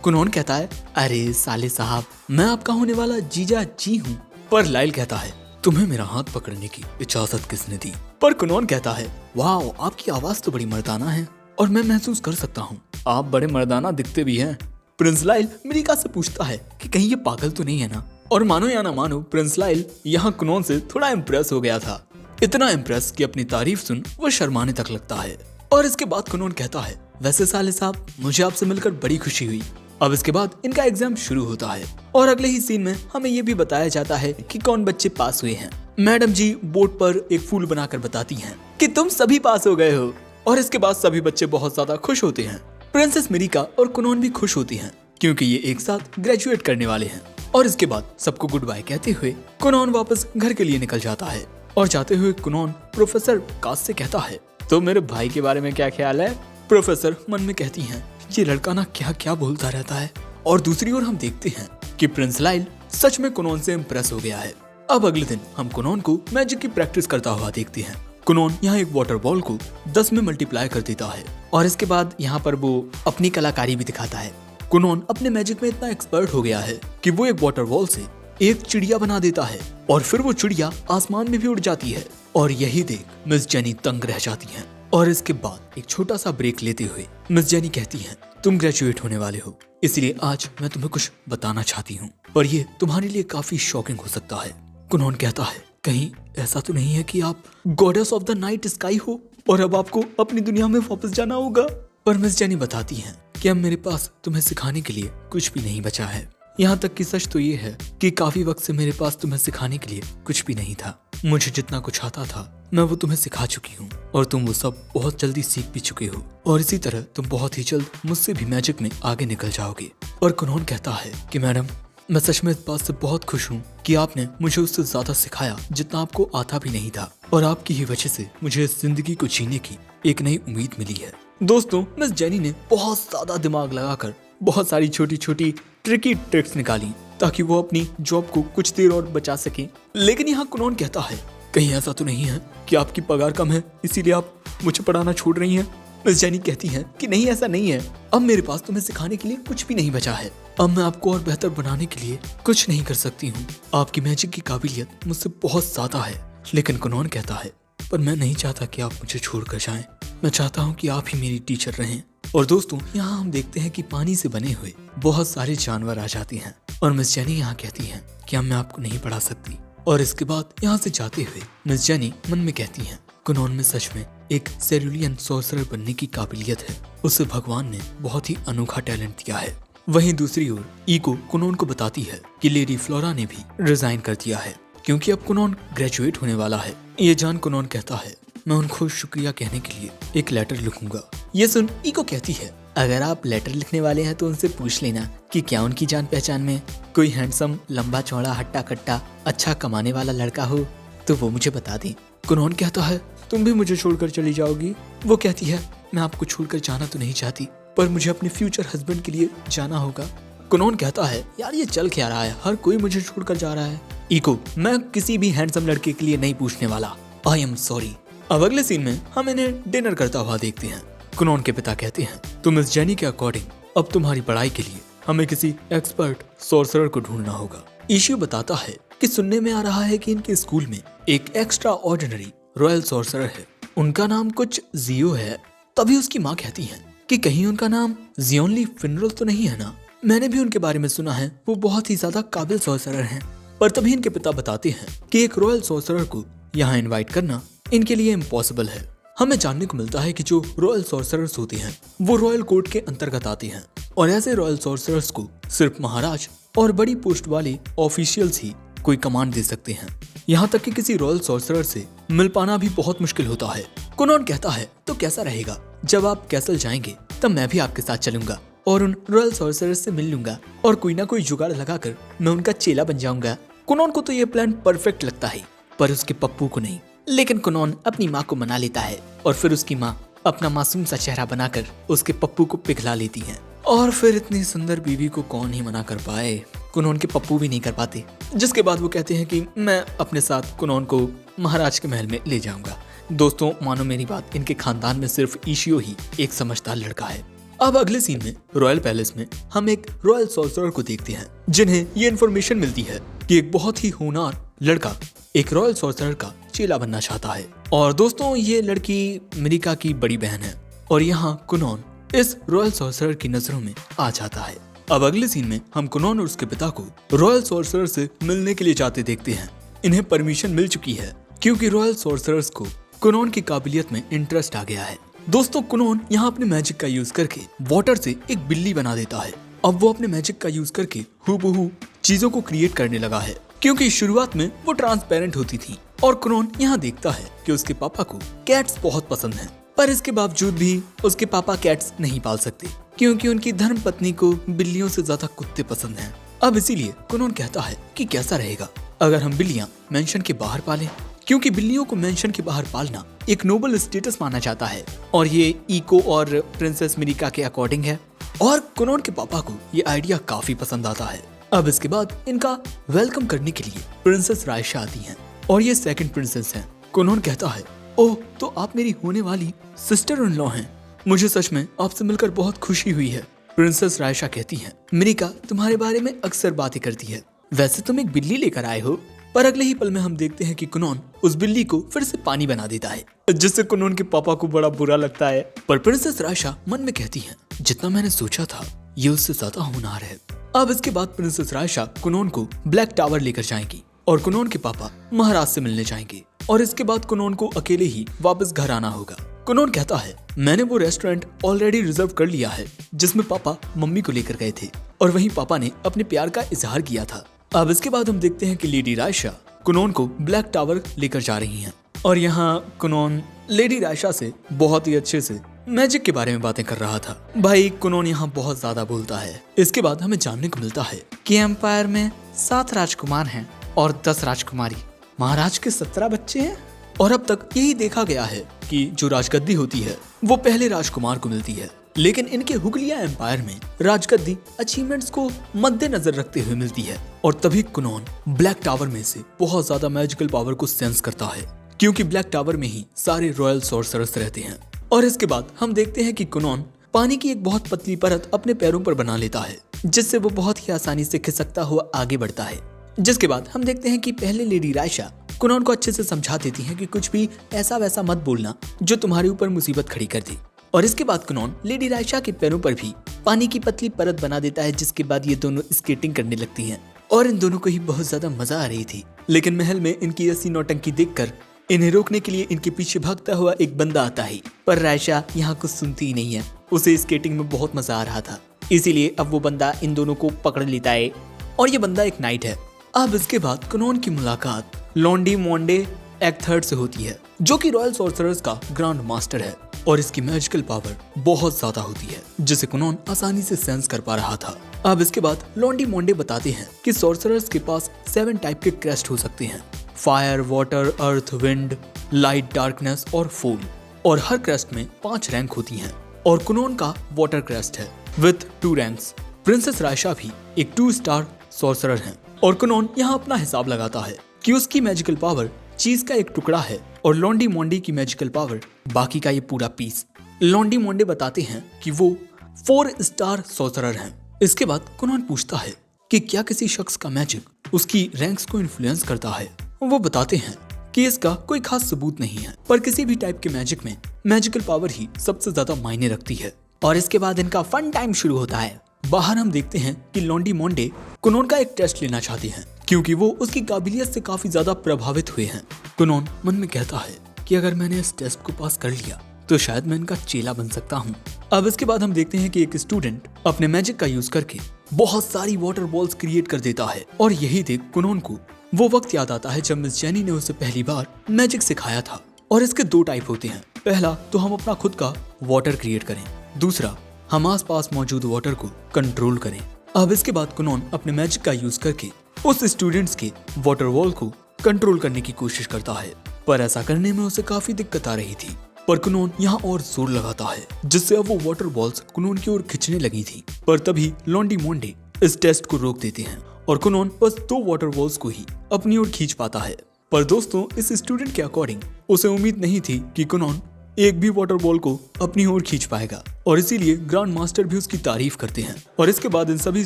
कुनॉन कहता है, अरे साले साहब, मैं आपका होने वाला जीजा जी हूँ। पर लाइल कहता है, तुम्हें मेरा हाथ पकड़ने की इजाजत किसने दी? पर कुनोन कहता है, वाह, आपकी आवाज तो बड़ी मर्दाना है और मैं महसूस कर सकता हूँ आप बड़े मर्दाना दिखते भी हैं। प्रिंस लाइल मिरिका से पूछता है कि कहीं ये पागल तो नहीं है ना। और मानो या ना मानो, प्रिंस लाइल यहाँ कुनोन से थोड़ा इम्प्रेस हो गया था। इतना इम्प्रेस कि अपनी तारीफ सुन वो शर्माने तक लगता है। और इसके बाद कुनोन कहता है, वैसे साले साहब, मुझे आपसे मिलकर बड़ी खुशी हुई। अब इसके बाद इनका एग्जाम शुरू होता है और अगले ही सीन में हमें ये भी बताया जाता है कि कौन बच्चे पास हुए हैं। मैडम जी बोर्ड पर एक फूल बनाकर बताती हैं कि तुम सभी पास हो गए हो। और इसके बाद सभी बच्चे बहुत ज्यादा खुश होते हैं। प्रिंसेस मिरिका और कुनोन भी खुश होती हैं क्योंकि ये एक साथ ग्रेजुएट करने वाले हैं। और इसके बाद सबको गुड बाय कहते हुए कुनोन वापस घर के लिए निकल जाता है। और जाते हुए कुनोन प्रोफेसर कास से कहता है, तो मेरे भाई के बारे में क्या ख्याल है? प्रोफेसर मन में कहती हैं, ये लड़का ना क्या क्या बोलता रहता है। और दूसरी ओर हम देखते हैं कि प्रिंस लाइल सच में कुनोन से इम्प्रेस हो गया है। अब अगले दिन हम कुनोन को मैजिक की प्रैक्टिस करता हुआ देखते हैं। कुनोन यहाँ एक वाटर बॉल को 10 में मल्टीप्लाई कर देता है और इसके बाद यहाँ पर वो अपनी कलाकारी भी दिखाता है। कुनोन अपने मैजिक में इतना एक्सपर्ट हो गया है कि वो एक वाटर बॉल से एक चिड़िया बना देता है और फिर वो चिड़िया आसमान में भी उड़ जाती है। और यही देख मिस जेनी तंग रह जाती हैं। और इसके बाद एक छोटा सा ब्रेक लेते हुए मिस जेनी कहती हैं, तुम ग्रेजुएट होने वाले हो, इसलिए आज मैं तुम्हें कुछ बताना चाहती हूँ, पर ये तुम्हारे लिए काफी शॉकिंग हो सकता है। कुनोन कहता है, कहीं ऐसा तो नहीं है कि आप goddess of the night sky हो और अब आपको अपनी दुनिया में वापस जाना होगा? पर मिस जेनी बताती हैं कि अब मेरे पास तुम्हें सिखाने के लिए कुछ भी नहीं बचा है। यहाँ तक कि सच तो ये है कि काफी वक्त से मेरे पास तुम्हें सिखाने के लिए कुछ भी नहीं था। मुझे जितना कुछ आता था मैं वो तुम्हें सिखा चुकी हूँ और तुम वो सब बहुत जल्दी सीख भी चुके हो। और इसी तरह तुम बहुत ही जल्द मुझसे भी मैजिक में आगे निकल जाओगे। और कुनोन कहता है कि मैडम, मैं सच में इस बात से बहुत खुश हूँ कि आपने मुझे उससे ज्यादा सिखाया जितना आपको आता भी नहीं था। और आपकी ही वजह से मुझे इस जिंदगी को जीने की एक नई उम्मीद मिली है। दोस्तों, मिस जेनी ने बहुत ज्यादा दिमाग लगाकर बहुत सारी छोटी छोटी ट्रिकी ट्रिक्स निकाली ताकि वो अपनी जॉब को कुछ देर और बचा सके। लेकिन यहाँ कुनोन कहता है, कहीं ऐसा तो नहीं है कि आपकी पगार कम है इसीलिए आप मुझे पढ़ाना छोड़ रही हैं? मिस जेनी कहती हैं कि नहीं, ऐसा नहीं है। अब मेरे पास तुम्हें सिखाने के लिए कुछ भी नहीं बचा है। अब मैं आपको और बेहतर बनाने के लिए कुछ नहीं कर सकती हूँ। आपकी मैजिक की काबिलियत मुझसे बहुत ज्यादा है। लेकिन कुनोन कहता है, पर मैं नहीं चाहता कि आप मुझे छोड़कर जाएं। मैं चाहता हूँ कि आप ही मेरी टीचर रहें। और दोस्तों, यहाँ हम देखते हैं कि पानी से बने हुए बहुत सारे जानवर आ जाते हैं और मिस जेनी यहाँ कहती हैं कि अब मैं आपको नहीं पढ़ा सकती। और इसके बाद यहाँ से जाते हुए मिस जेनी मन में कहती हैं, कुनोन में सच में एक सेरुलियन सॉर्सरर बनने की काबिलियत है। उसे भगवान ने बहुत ही अनोखा टैलेंट दिया है। वहीं दूसरी ओर ईको कुनोन को बताती है कि लेडी फ्लोरा ने भी रिजाइन कर दिया है क्योंकि अब कुनोन ग्रेजुएट होने वाला है। ये जान कुनोन कहता है, मैं उनको शुक्रिया कहने के लिए एक लेटर लिखूंगा। ये सुन ईको कहती है, अगर आप लेटर लिखने वाले हैं तो उनसे पूछ लेना कि क्या उनकी जान पहचान में कोई हैंडसम, लंबा चौड़ा, हट्टा कट्टा, अच्छा कमाने वाला लड़का हो तो वो मुझे बता दें। कुनोन कहता है, तुम भी मुझे छोड़कर चली जाओगी? वो कहती है, मैं आपको छोड़कर जाना तो नहीं चाहती, पर मुझे अपने फ्यूचर हस्बैंड के लिए जाना होगा। कुनोन कहता है, यार ये चल क्या रहा है, हर कोई मुझे छोड़कर जा रहा है। ईको, मैं किसी भी हैंडसम लड़के के लिए नहीं पूछने वाला, आई एम सॉरी। अब अगले सीन में हम इन्हें डिनर करता हुआ देखते हैं। कुनोन के पिता कहते हैं, तो मिस जेनी के अकॉर्डिंग अब तुम्हारी पढ़ाई के लिए हमें किसी एक्सपर्ट सॉर्सरर को ढूंढना होगा। इशियो बताता है कि सुनने में आ रहा है कि इनके स्कूल में एक एक्स्ट्रा ऑर्डिनरी रॉयल सॉर्सरर है, उनका नाम कुछ जियो है। तभी उसकी माँ कहती है कि कहीं उनका नाम जियोनली फिनरल तो नहीं है ना? मैंने भी उनके बारे में सुना है, वो बहुत ही ज्यादा काबिल सॉर्सरर हैं। पर तभी इनके पिता बताते हैं कि एक रॉयल सॉर्सरर को यहाँ इन्वाइट करना इनके लिए इम्पॉसिबल है। हमें जानने को मिलता है कि जो रॉयल सॉर्सरर्स होते हैं वो रॉयल कोर्ट के अंतर्गत आते हैं और ऐसे रॉयल सॉर्सरर्स को सिर्फ महाराज और बड़ी पोस्ट वाले ऑफिशियल्स ही कोई कमांड दे सकते हैं। यहाँ तक कि किसी रॉयल सॉर्सरर से मिल पाना भी बहुत मुश्किल होता है। कुनोन कहता है, तो कैसा रहेगा जब आप कैसल जाएंगे तब मैं भी आपके साथ चलूंगा और उन रॉयल सॉर्सरर्स से मिल लूंगा और कोई ना कोई जुगाड़ लगाकर मैं उनका चेला बन जाऊंगा। कुनोन को तो ये प्लान परफेक्ट लगता है, पर उसके पप्पू को नहीं। लेकिन कुनोन अपनी माँ को मना लेता है और फिर उसकी माँ अपना मासूम सा चेहरा बनाकर उसके पप्पू को पिघला लेती है। और फिर इतनी सुंदर बीवी को कौन ही मना कर पाए, कुनोन के पप्पू भी नहीं कर पाते। जिसके बाद वो कहते हैं कि मैं अपने साथ कुनोन को महाराज के महल में ले जाऊंगा। दोस्तों, मानो मेरी बात, इनके खानदान में सिर्फ इशियो ही एक समझदार लड़का है। अब अगले सीन में रॉयल पैलेस में हम एक रॉयल सॉर्सरर को देखते हैं जिन्हें ये इन्फॉर्मेशन मिलती है कि एक बहुत ही होनहार लड़का एक रॉयल सॉर्सरर का चेला बनना चाहता है। और दोस्तों ये लड़की मिरिका की बड़ी बहन है और यहाँ कुनोन इस रॉयल सॉर्सरर की नजरों में आ जाता है। अब अगले सीन में हम कुनोन और उसके पिता को रॉयल सॉर्सरर से मिलने के लिए जाते देखते हैं। इन्हें परमिशन मिल चुकी है क्योंकि रॉयल सॉर्सरर्स को कुनोन की काबिलियत में इंटरेस्ट आ गया है। दोस्तों कुनोन यहाँ अपने मैजिक का यूज करके वाटर से एक बिल्ली बना देता है। अब वो अपने मैजिक का यूज करके हूबहू चीजों को क्रिएट करने लगा है क्योंकि शुरुआत में वो ट्रांसपेरेंट होती थी। और कुनोन यहाँ देखता है कि उसके पापा को कैट्स बहुत पसंद हैं, पर इसके बावजूद भी उसके पापा कैट्स नहीं पाल सकते क्योंकि उनकी धर्म पत्नी को बिल्लियों से ज्यादा कुत्ते पसंद हैं। अब इसीलिए कुनोन कहता है कि कैसा रहेगा अगर हम बिल्लियां मेंशन के बाहर पालें, क्योंकि बिल्लियों को मेंशन के बाहर पालना एक नोबल स्टेटस माना जाता है और ये इको और प्रिंसेस मिरिका के अकॉर्डिंग है। और कुनोन के पापा को ये आइडिया काफी पसंद आता है। अब इसके बाद इनका वेलकम करने के लिए प्रिंसेस रायशा आती हैं और ये सेकंड प्रिंसेस हैं। कुनोन कहता है, ओह तो आप मेरी होने वाली सिस्टर इन लॉ हैं, मुझे सच में आपसे मिलकर बहुत खुशी हुई है। प्रिंसेस रायशा कहती हैं, मिरिका तुम्हारे बारे में अक्सर बातें करती है, वैसे तुम एक बिल्ली लेकर आए हो। पर अगले ही पल में हम देखते हैं कि कुनोन उस बिल्ली को फिर से पानी बना देता है, जिससे कुनोन के पापा को बड़ा बुरा लगता है। पर प्रिंसेस रायशा मन में कहती हैं, जितना मैंने सोचा था ये उससे ज्यादा होनहार है। अब इसके बाद प्रिंसेस रायशा कुनोन को ब्लैक टावर लेकर जाएंगी और कुनोन के पापा महाराज से मिलने जाएंगे और इसके बाद कुनोन को अकेले ही वापस घर आना होगा। कुनोन कहता है, मैंने वो रेस्टोरेंट ऑलरेडी रिजर्व कर लिया है जिसमें पापा मम्मी को लेकर गए थे और वहीं पापा ने अपने प्यार का इजहार किया था। अब इसके बाद हम देखते हैं कि लेडी रायशा कुनोन को ब्लैक टावर लेकर जा रही हैं और यहाँ कुनोन लेडी रायशा से बहुत ही अच्छे से मैजिक के बारे में बातें कर रहा था। भाई कुनोन यहाँ बहुत ज्यादा बोलता है। इसके बाद हमें जानने को मिलता है कि एम्पायर में 7 राजकुमार हैं और 10 राजकुमारी, महाराज के 17 बच्चे हैं। और अब तक यही देखा गया है कि जो राजगद्दी होती है वो पहले राजकुमार को मिलती है, लेकिन इनके हुगलिया एम्पायर में राजगद्दी अचीवमेंट्स को मद्देनजर रखते हुए मिलती है। और तभी कुनोन ब्लैक टावर में से बहुत ज्यादा मैजिकल पावर को सेंस करता है क्योंकि ब्लैक टावर में ही सारे रॉयल सॉर्सरर्स रहते हैं। और इसके बाद हम देखते हैं कि कुनोन पानी की एक बहुत पतली परत अपने पैरों पर बना लेता है जिससे वो बहुत ही आसानी से खिसकता हुआ आगे बढ़ता है। जिसके बाद हम देखते हैं कि पहले लेडी रायशा कुनोन को अच्छे से समझा देती है कि कुछ भी ऐसा वैसा मत बोलना जो तुम्हारे ऊपर मुसीबत खड़ी कर दे। और इसके बाद कुनोन लेडी रायशा के पैरों पर भी पानी की पतली परत बना देता है, जिसके बाद ये दोनों स्केटिंग करने लगती हैं और इन दोनों को ही बहुत ज्यादा मजा आ रही थी। लेकिन महल में इनकी ऐसी नौटंकी देखकर इन्हें रोकने के लिए इनके पीछे भागता हुआ एक बंदा आता है, पर रायशा यहाँ कुछ सुनती ही नहीं है। उसे स्केटिंग में बहुत मजा आ रहा था, इसीलिए अब वो बंदा इन दोनों को पकड़ लेता है और ये बंदा एक नाइट है। अब इसके बाद कुनोन की मुलाकात लॉन्डी मोंडे एक्ट थर्ड से होती है, जो कि रॉयल सॉर्सरर्स का ग्रैंड मास्टर है और इसकी मैजिकल पावर बहुत ज्यादा होती है जिसे कुनोन आसानी से सेंस कर पा रहा था। अब इसके बाद लॉन्डी मोंडे बताते हैं कि सॉर्सरर्स के पास 7 टाइप के क्रेस्ट हो सकते हैं, फायर, वाटर, अर्थ, विंड, लाइट, डार्कनेस और फूल। और हर क्रेस्ट में 5 रैंक होती हैं और कुनोन का वाटर क्रेस्ट है विथ 2 रैंक्स। प्रिंसेस रायशा भी एक 2 स्टार सॉर्सरर है और कुनोन यहाँ अपना हिसाब लगाता है कि उसकी मैजिकल पावर चीज का एक टुकड़ा है और लॉन्डी मोंडे की मैजिकल पावर बाकी का ये पूरा पीस। लॉन्डी मोंडे बताते हैं कि वो 4 स्टार सॉर्सरर हैं। इसके बाद कुनोन पूछता है कि क्या किसी शख्स का मैजिक उसकी रैंक्स को इन्फ्लुएंस करता है। वो बताते हैं कि इसका कोई खास सबूत नहीं है, पर किसी भी टाइप के मैजिक में मैजिकल पावर ही सबसे ज्यादा मायने रखती है। और इसके बाद इनका फन टाइम शुरू होता है। बाहर हम देखते हैं कि लॉन्डी मोंडे कुनोन का एक टेस्ट लेना चाहते हैं क्योंकि वो उसकी काबिलियत से काफी ज्यादा प्रभावित हुए हैं। कुनोन मन में कहता है कि अगर मैंने इस टेस्ट को पास कर लिया तो शायद मैं इनका चेला बन सकता हूँ। अब इसके बाद हम देखते हैं कि एक स्टूडेंट अपने मैजिक का यूज करके बहुत सारी वाटर बॉल्स क्रिएट कर देता है और यही देख कुनोन को वो वक्त याद आता है जब मिस जेनी ने उसे पहली बार मैजिक सिखाया था। और इसके 2 टाइप होते हैं, पहला तो हम अपना खुद का वाटर क्रिएट करें, दूसरा हम आस पास मौजूद वाटर को कंट्रोल करें। अब इसके बाद कुनोन अपने मैजिक का यूज करके उस स्टूडेंट्स के वाटर वॉल को कंट्रोल करने की कोशिश करता है, पर ऐसा करने में उसे काफी दिक्कत आ रही थी। पर कुनोन यहाँ और जोर लगाता है जिससे अब वो वाटर बॉल्स कुनोन की ओर खींचने लगी थी। पर तभी लॉन्डी मोंडे इस टेस्ट को रोक देते हैं और कुनोन बस 2 वाटर बॉल्स को ही अपनी ओर खींच पाता है। पर दोस्तों इस स्टूडेंट के अकॉर्डिंग उसे उम्मीद नहीं थी कि कुनोन एक भी वाटर बॉल को अपनी ओर खींच पाएगा और इसीलिए ग्रैंड मास्टर भी उसकी तारीफ करते हैं। और इसके बाद इन सभी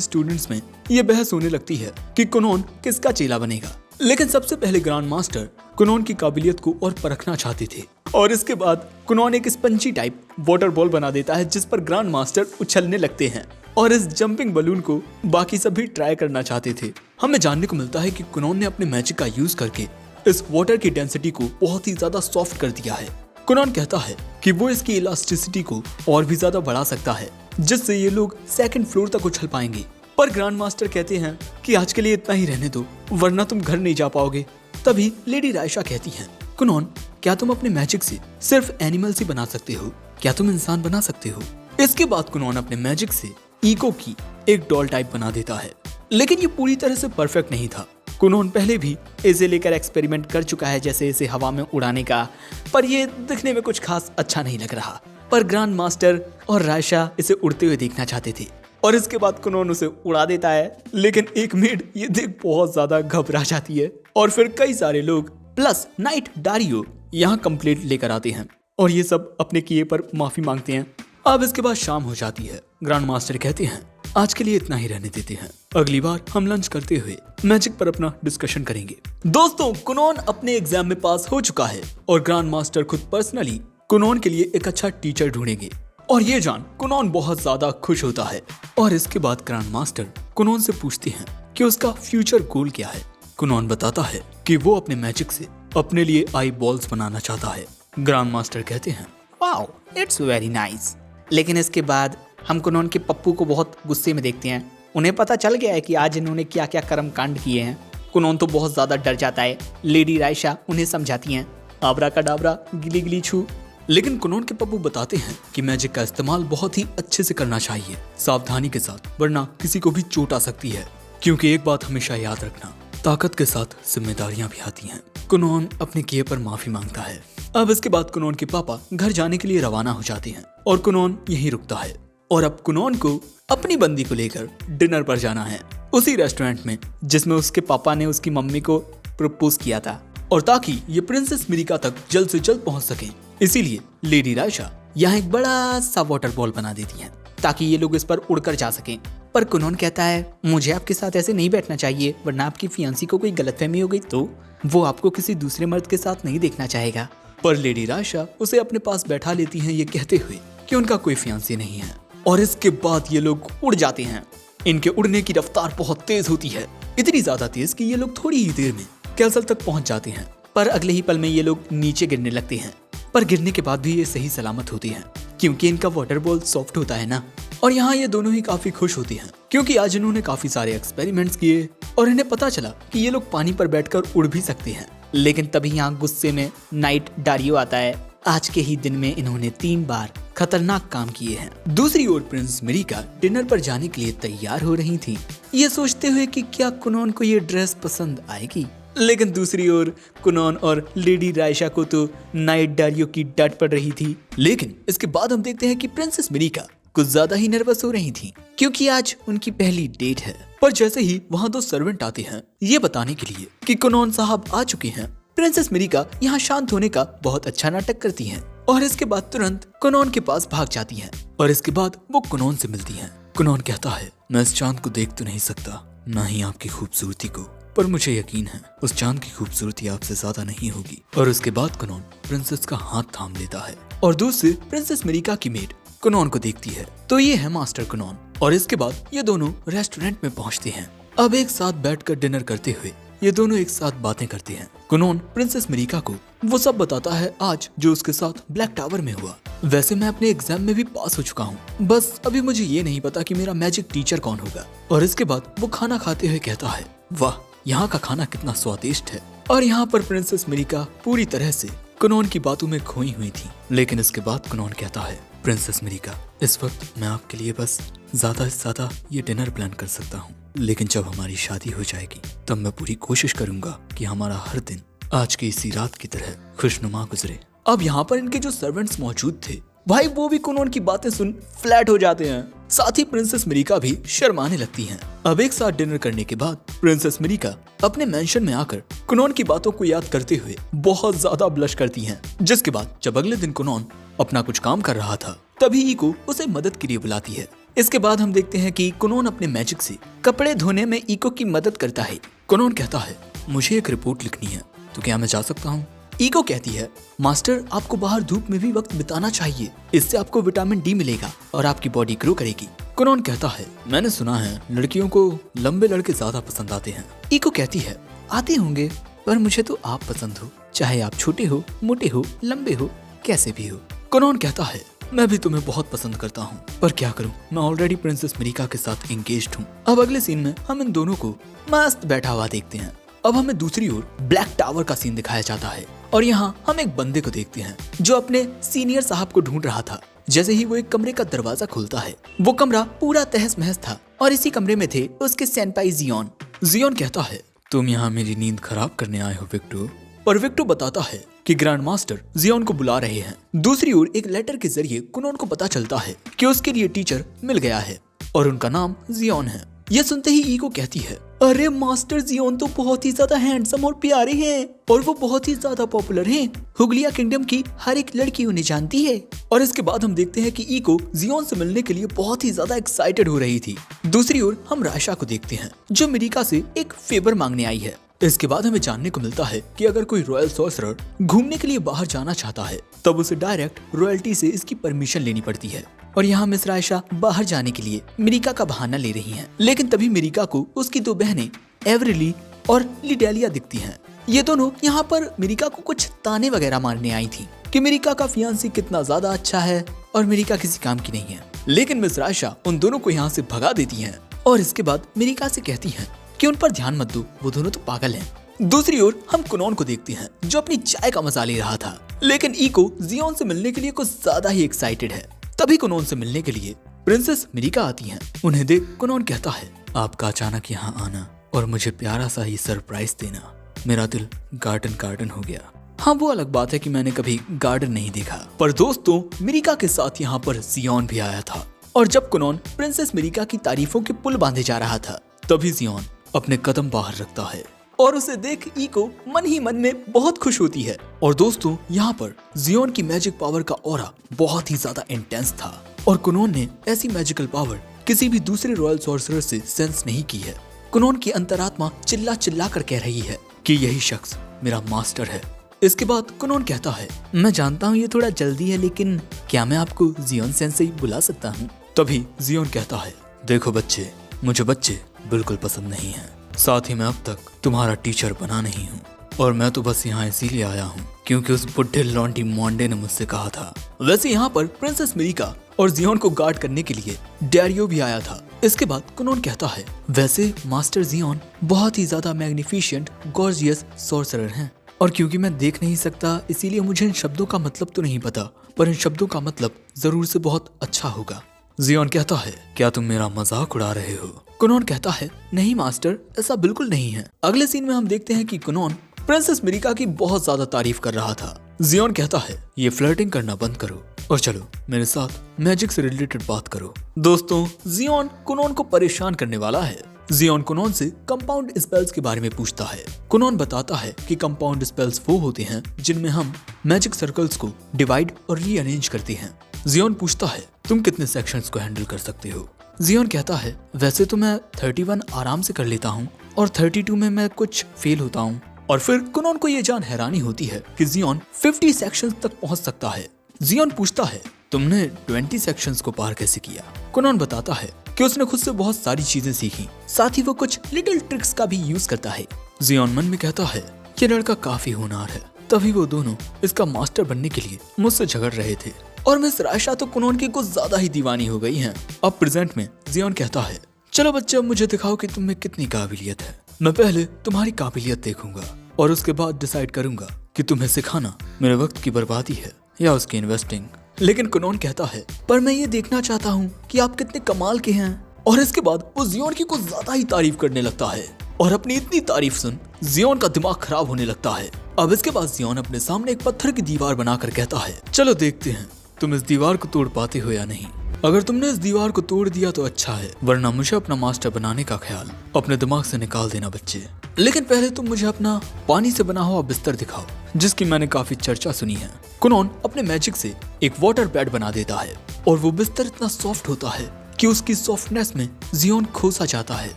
स्टूडेंट्स में ये बहस होने लगती है कि कुनोन किसका चेला बनेगा। लेकिन सबसे पहले ग्रैंड मास्टर कुनोन की काबिलियत को और परखना चाहते थे और इसके बाद कुनोन एक स्पंजी टाइप वाटर बॉल बना देता है जिस पर ग्रैंड मास्टर उछलने लगते हैं और इस जंपिंग बलून को बाकी सभी ट्राई करना चाहते थे। हमें जानने को मिलता है कि कुनोन ने अपने मैजिक का यूज करके इस वाटर की डेंसिटी को बहुत ही ज्यादा सॉफ्ट कर दिया है। कुनोन कहता है कि वो इसकी इलास्टिसिटी को और भी ज्यादा बढ़ा सकता है जिससे ये लोग सेकंड फ्लोर तक उछल पाएंगे। पर ग्रैंड मास्टर कहते हैं कि आज के लिए इतना ही रहने दो वरना तुम घर नहीं जा पाओगे। तभी लेडी रायशा कहती है, कुनोन क्या तुम अपने मैजिक से सिर्फ एनिमल्स ही बना सकते हो, क्या तुम इंसान बना सकते हो? इसके बाद कुनोन अपने मैजिक से इको की एक डॉल टाइप बना देता है, लेकिन ये पूरी तरह से परफेक्ट नहीं था। कुनोन पहले भी इसे लेकर एक्सपेरिमेंट कर चुका है, जैसे इसे हवा में उड़ाने का, पर ये दिखने में कुछ खास अच्छा नहीं लग रहा। पर ग्रैंड मास्टर और रायशा इसे उड़ते हुए देखना चाहते थे और इसके बाद कुनोन उसे उड़ा देता है, लेकिन एक मेड ये देख बहुत ज्यादा घबरा जाती है और फिर कई सारे लोग प्लस नाइट डारियो यहाँ कंप्लेंट लेकर आते हैं और ये सब अपने किए पर माफी मांगते हैं। अब इसके बाद शाम हो जाती है। ग्रैंड मास्टर कहते हैं आज के लिए इतना ही रहने देते हैं, अगली बार हम लंच करते हुए मैजिक पर अपना डिस्कशन करेंगे। दोस्तों, कुनोन अपने एग्जाम में पास हो चुका है और ग्रैंड मास्टर खुद पर्सनली कुनोन के लिए एक अच्छा टीचर ढूंढेंगे और ये जान कुनोन बहुत ज्यादा खुश होता है। और इसके बाद ग्रैंड मास्टर कुनोन से पूछते हैं कि उसका फ्यूचर गोल क्या है। कुनोन बताता है कि वो अपने मैजिक से अपने लिए आई बॉल्स बनाना चाहता है। ग्रैंड मास्टर कहते हैं वाओ, इट्स वेरी नाइस। लेकिन इसके बाद हम कुनोन के पप्पू को बहुत गुस्से में देखते हैं। उन्हें पता चल गया है कि आज इन्होंने क्या क्या कर्म कांड किए हैं। कुनोन तो बहुत ज्यादा डर जाता है। लेडी रायशा उन्हें समझाती हैं, आबरा का डाबरा गिली गिली छू। लेकिन कुनोन के पप्पू बताते हैं कि मैजिक का इस्तेमाल बहुत ही अच्छे से करना चाहिए, सावधानी के साथ, वरना किसी को भी चोट आ सकती है। क्योंकि एक बात हमेशा याद रखना, ताकत के साथ जिम्मेदारियां भी आती हैं। कुनोन अपने किए पर माफी मांगता है। अब इसके बाद कुनोन के पापा घर जाने के लिए रवाना हो जाते हैं और कुनोन यहीं रुकता है। और अब कुनोन को अपनी बंदी को लेकर डिनर पर जाना है, उसी रेस्टोरेंट में जिसमें उसके पापा ने उसकी मम्मी को प्रपोज किया था, और ताकि ये प्रिंसेस मिरिका तक जल्द से जल्द पहुंच सके इसीलिए लेडी रायशा यहाँ एक बड़ा सा वाटर बॉल बना देती है ताकि ये लोग इस पर उड़कर जा सकें। पर कुनोन कहता है मुझे आपके साथ ऐसे नहीं बैठना चाहिए, वरना आपकी फियांसी को कोई गलतफहमी हो गई तो वो आपको किसी दूसरे मर्द के साथ नहीं देखना चाहेगा। पर लेडी रायशा उसे अपने पास बैठा लेती हैं, ये कहते हुए कि उनका कोई फियांसी नहीं है। और इसके बाद ये लोग उड़ जाते हैं। इनके उड़ने की रफ्तार बहुत तेज होती है, इतनी ज्यादा तेज कि ये लोग थोड़ी ही देर में कैसल तक पहुंच जाते हैं। पर अगले ही पल में ये लोग नीचे गिरने लगते हैं। पर गिरने के बाद भी ये सही सलामत होती हैं, क्योंकि इनका वाटर बॉल सॉफ्ट होता है ना। और यहाँ ये दोनों ही काफी खुश होती हैं, क्योंकि आज इन्होंने काफी सारे एक्सपेरिमेंट्स किए और इन्हें पता चला कि ये लोग पानी पर बैठकर उड़ भी सकते हैं। लेकिन तभी यहाँ गुस्से में नाइट डारियो आता है। आज के ही दिन में इन्होंने 3 बार खतरनाक काम किए हैं। दूसरी ओर प्रिंस मिरिका डिनर पर जाने के लिए तैयार हो रही थी, ये सोचते हुए कि क्या कुनोन को ये ड्रेस पसंद आएगी। लेकिन दूसरी ओर कुनोन और लेडी रायशा को तो नाइट डारियो की डांट पड़ रही थी। लेकिन इसके बाद हम देखते हैं कि प्रिंसेस मिरिका कुछ ज्यादा ही नर्वस हो रही थी, क्योंकि आज उनकी पहली डेट है। पर जैसे ही वहाँ 2 सर्वेंट आते हैं ये बताने के लिए कि कुनोन साहब आ चुके हैं, प्रिंसेस मिरिका यहाँ शांत होने का बहुत अच्छा नाटक करती हैं और इसके बाद तुरंत कुनोन के पास भाग जाती हैं। और इसके बाद वो कुनोन से मिलती हैं। कुनोन कहता है, मैं इस चांद को देख तो नहीं सकता, ना ही आपकी खूबसूरती को, पर मुझे यकीन है उस चांद की खूबसूरती आपसे ज्यादा नहीं होगी। और उसके बाद कुनोन प्रिंसेस का हाथ थाम लेता है और दूर से प्रिंसेस मिरिका की मेड कुनोन को देखती है तो ये है मास्टर कुनोन। और इसके बाद ये दोनों रेस्टोरेंट में पहुंचते हैं। अब एक साथ बैठकर डिनर करते हुए ये दोनों एक साथ बातें करते हैं। कुनोन प्रिंसेस मिरिका को वो सब बताता है आज जो उसके साथ ब्लैक टावर में हुआ। वैसे मैं अपने एग्जाम में भी पास हो चुका हूँ, बस अभी मुझे ये नहीं पता कि मेरा मैजिक टीचर कौन होगा। और इसके बाद वो खाना खाते हुए कहता है, वाह यहाँ का खाना कितना स्वादिष्ट है। और यहाँ पर प्रिंसेस मिरिका पूरी तरह से कुनोन की बातों में खोई हुई थी। लेकिन इसके बाद कुनोन कहता है, प्रिंसेस मिरिका इस वक्त मैं आपके लिए बस ज्यादा से ज्यादा ये डिनर प्लान कर सकता हूँ, लेकिन जब हमारी शादी हो जाएगी तब मैं पूरी कोशिश करूंगा कि हमारा हर दिन आज की इसी रात की तरह खुशनुमा गुजरे। अब यहाँ पर इनके जो सर्वेंट्स मौजूद थे भाई वो भी कुनोन की बातें सुन फ्लैट हो जाते हैं। साथ ही प्रिंसेस मिरिका भी शर्माने लगती हैं। अब एक साथ डिनर करने के बाद प्रिंसेस मिरिका अपने मेंशन में आकर कुनोन की बातों को याद करते हुए बहुत ज्यादा ब्लश करती हैं। जिसके बाद जब अगले दिन कुनोन अपना कुछ काम कर रहा था तभी इको उसे मदद के लिए बुलाती है। इसके बाद हम देखते हैं कि कुनोन अपने मैजिक से कपड़े धोने में इको की मदद करता है। कुनोन कहता है, मुझे एक रिपोर्ट लिखनी है, तो क्या मैं जा सकता हूँ? ईको कहती है, मास्टर आपको बाहर धूप में भी वक्त बिताना चाहिए, इससे आपको विटामिन डी मिलेगा और आपकी बॉडी ग्रो करेगी। कुनॉन कहता है, मैंने सुना है लड़कियों को लंबे लड़के ज्यादा पसंद आते हैं। ईको कहती है, आते होंगे, पर मुझे तो आप पसंद हो, चाहे आप छोटे हो, मोटे हो, लंबे हो, कैसे भी हो। कुनॉन कहता है, मैं भी तुम्हें बहुत पसंद करता हूँ, पर क्या करूँ, मैं ऑलरेडी प्रिंसेस मिरिका के साथ एंगेज्ड हूँ। अब अगले सीन में हम इन दोनों को मस्त बैठा हुआ देखते हैं। अब हमें दूसरी ओर ब्लैक टावर का सीन दिखाया जाता है और यहाँ हम एक बंदे को देखते हैं जो अपने सीनियर साहब को ढूंढ रहा था। जैसे ही वो एक कमरे का दरवाजा खोलता है, वो कमरा पूरा तहस महस था और इसी कमरे में थे उसके सेनपाई जियोन। जियोन कहता है, तुम यहाँ मेरी नींद खराब करने आए हो विक्टो। पर विक्टो बताता है कि ग्रैंड मास्टर जियोन को बुला रहे हैं। दूसरी ओर एक लेटर के जरिए कुनॉन को पता चलता है कि उसके लिए टीचर मिल गया है और उनका नाम जियोन है। यह सुनते ही ईको कहती है, अरे मास्टर जियोन तो बहुत ही ज्यादा हैंडसम और प्यारे हैं और वो बहुत ही ज्यादा पॉपुलर हैं। हुगलिया किंगडम की हर एक लड़की उन्हें जानती है। और इसके बाद हम देखते हैं कि ईको जियोन से मिलने के लिए बहुत ही ज्यादा एक्साइटेड हो रही थी। दूसरी ओर हम रायशा को देखते हैं जो मिरिका से एक फेवर मांगने आई है। इसके बाद हमें जानने को मिलता है कि अगर कोई रॉयल सॉर्सरर घूमने के लिए बाहर जाना चाहता है तब उसे डायरेक्ट रॉयल्टी से इसकी परमिशन लेनी पड़ती है। और यहाँ मिस रायशा बाहर जाने के लिए मिरिका का बहाना ले रही हैं। लेकिन तभी मिरिका को उसकी दो बहनें एवरेली और लिडेलिया दिखती हैं। ये दोनों यहाँ पर मिरिका को कुछ ताने वगैरह मारने आई थी कि मिरिका का फियांसी कितना ज्यादा अच्छा है और मिरिका किसी काम की नहीं है। लेकिन मिस रायशा उन दोनों को यहाँ से भगा देती हैं और इसके बाद मिरिका से कहती हैं कि उन पर ध्यान मत दो, वो दोनों तो पागल हैं। दूसरी ओर हम कुनॉन को देखते हैं जो अपनी चाय का मजा ले रहा था। लेकिन ईको जियोन से मिलने के लिए कुछ ज्यादा ही एक्साइटेड है। तभी कुनॉन से मिलने के लिए प्रिंसेस मिरिका आती हैं। उन्हें देख कुनॉन कहता है, आपका अचानक यहाँ आना और मुझे प्यारा सा ही सरप्राइज देना, मेरा दिल गार्डन गार्डन हो गया। हाँ, वो अलग बात है कि मैंने कभी गार्डन नहीं देखा, पर दोस्तों मिरिका के साथ यहाँ पर जियोन भी आया था। और जब कुनॉन प्रिंसेस मिरिका की तारीफों के पुल बांधे जा रहा था तभी जियोन अपने कदम बाहर रखता है और उसे देख ईको मन ही मन में बहुत खुश होती है। और दोस्तों यहाँ पर जियोन की मैजिक पावर का ऑरा बहुत ही ज्यादा इंटेंस था और कुनॉन ने ऐसी मैजिकल पावर किसी भी दूसरे रॉयल सॉर्सरर से सेंस नहीं की है। कुनॉन की अंतरात्मा चिल्ला चिल्ला कर कह रही है कि यही शख्स मेरा मास्टर है। इसके बाद कुनॉन कहता है, मैं जानता हूँ ये थोड़ा जल्दी है, लेकिन क्या मैं आपको जियोन सेंसेई बुला सकता हूँ? तभी जियोन कहता है, देखो बच्चे, मुझे बच्चे बिल्कुल पसंद नहीं है, साथ ही मैं अब तक तुम्हारा टीचर बना नहीं हूँ और मैं तो बस यहाँ इसीलिए आया हूँ क्योंकि उस बुढ़े लॉन्टी मोंडे ने मुझसे कहा था। वैसे यहाँ पर प्रिंसेस मिरिका और जियोन को गार्ड करने के लिए डैरियो भी आया था। इसके बाद कुनॉन कहता है, वैसे मास्टर जियोन बहुत ही ज्यादा मैग्निफिशिएंट गॉर्जियस सॉर्सरर हैं और क्योंकि मैं देख नहीं सकता इसीलिए मुझे इन शब्दों का मतलब तो नहीं पता, पर इन शब्दों का मतलब जरूर से बहुत अच्छा होगा। जियोन कहता है, क्या तुम मेरा मजाक उड़ा रहे हो? कुनॉन कहता है, नहीं मास्टर, ऐसा बिल्कुल नहीं है। अगले सीन में हम देखते हैं कि कुनॉन प्रिंसेस मिरिका की बहुत ज्यादा तारीफ कर रहा था। जियोन कहता है, ये फ्लर्टिंग करना बंद करो और चलो मेरे साथ मैजिक से रिलेटेड बात करो। दोस्तों, जियोन कुनॉन को परेशान करने वाला है। जियोन कुनॉन से कंपाउंड स्पेल्स के बारे में पूछता है। कुनॉन बताता है कि कंपाउंड स्पेल्स वो होते हैं जिनमें हम मैजिक सर्कल्स को डिवाइड और रीअरेंज करते हैं। जियोन पूछता है, तुम कितने सेक्शंस को हैंडल कर सकते हो? जियोन कहता है, वैसे तो मैं 31 आराम से कर लेता हूँ और 32 में मैं कुछ फेल होता हूँ। और फिर कुनॉन को ये जान हैरानी होती है कि जियोन 50 सेक्शंस तक पहुँच सकता है। जियोन पूछता है, तुमने 20 सेक्शंस को पार कैसे किया? कुनॉन बताता है कि उसने खुद से बहुत सारी चीजें सीखी, साथ ही वो कुछ लिटिल ट्रिक्स का भी यूज करता है। जियोन मन में कहता है, ये लड़का काफी होनहार है। तभी वो दोनों इसका मास्टर बनने के लिए मुझसे झगड़ रहे थे और मिस रायशा तो कुनॉन की कुछ ज्यादा ही दीवानी हो गई हैं। अब प्रेजेंट में जियोन कहता है, चलो बच्चे, अब मुझे दिखाओ कि तुम में कितनी काबिलियत है। मैं पहले तुम्हारी काबिलियत देखूंगा और उसके बाद डिसाइड करूंगा कि तुम्हें सिखाना मेरे वक्त की बर्बादी है या उसकी इन्वेस्टिंग। लेकिन कुनॉन कहता है, पर मैं ये देखना चाहता हूँ कि आप कितने कमाल के हैं। और इसके बाद वो जियोन की कुछ ज्यादा ही तारीफ करने लगता है और अपनी इतनी तारीफ सुन जियोन का दिमाग खराब होने लगता है। अब इसके बाद जियोन अपने सामने एक पत्थर की दीवार बनाकर कहता है, चलो देखते हैं तुम इस दीवार को तोड़ पाते हो या नहीं। अगर तुमने इस दीवार को तोड़ दिया तो अच्छा है, वरना मुझे अपना मास्टर बनाने का ख्याल अपने दिमाग से निकाल देना बच्चे। लेकिन पहले तुम मुझे अपना पानी से बना हुआ बिस्तर दिखाओ, जिसकी मैंने काफी चर्चा सुनी है। कुनॉन अपने मैजिक से एक वाटर बेड बना देता है और वो बिस्तर इतना सॉफ्ट होता है कि उसकी सॉफ्टनेस में जियोन खो सा जाता है।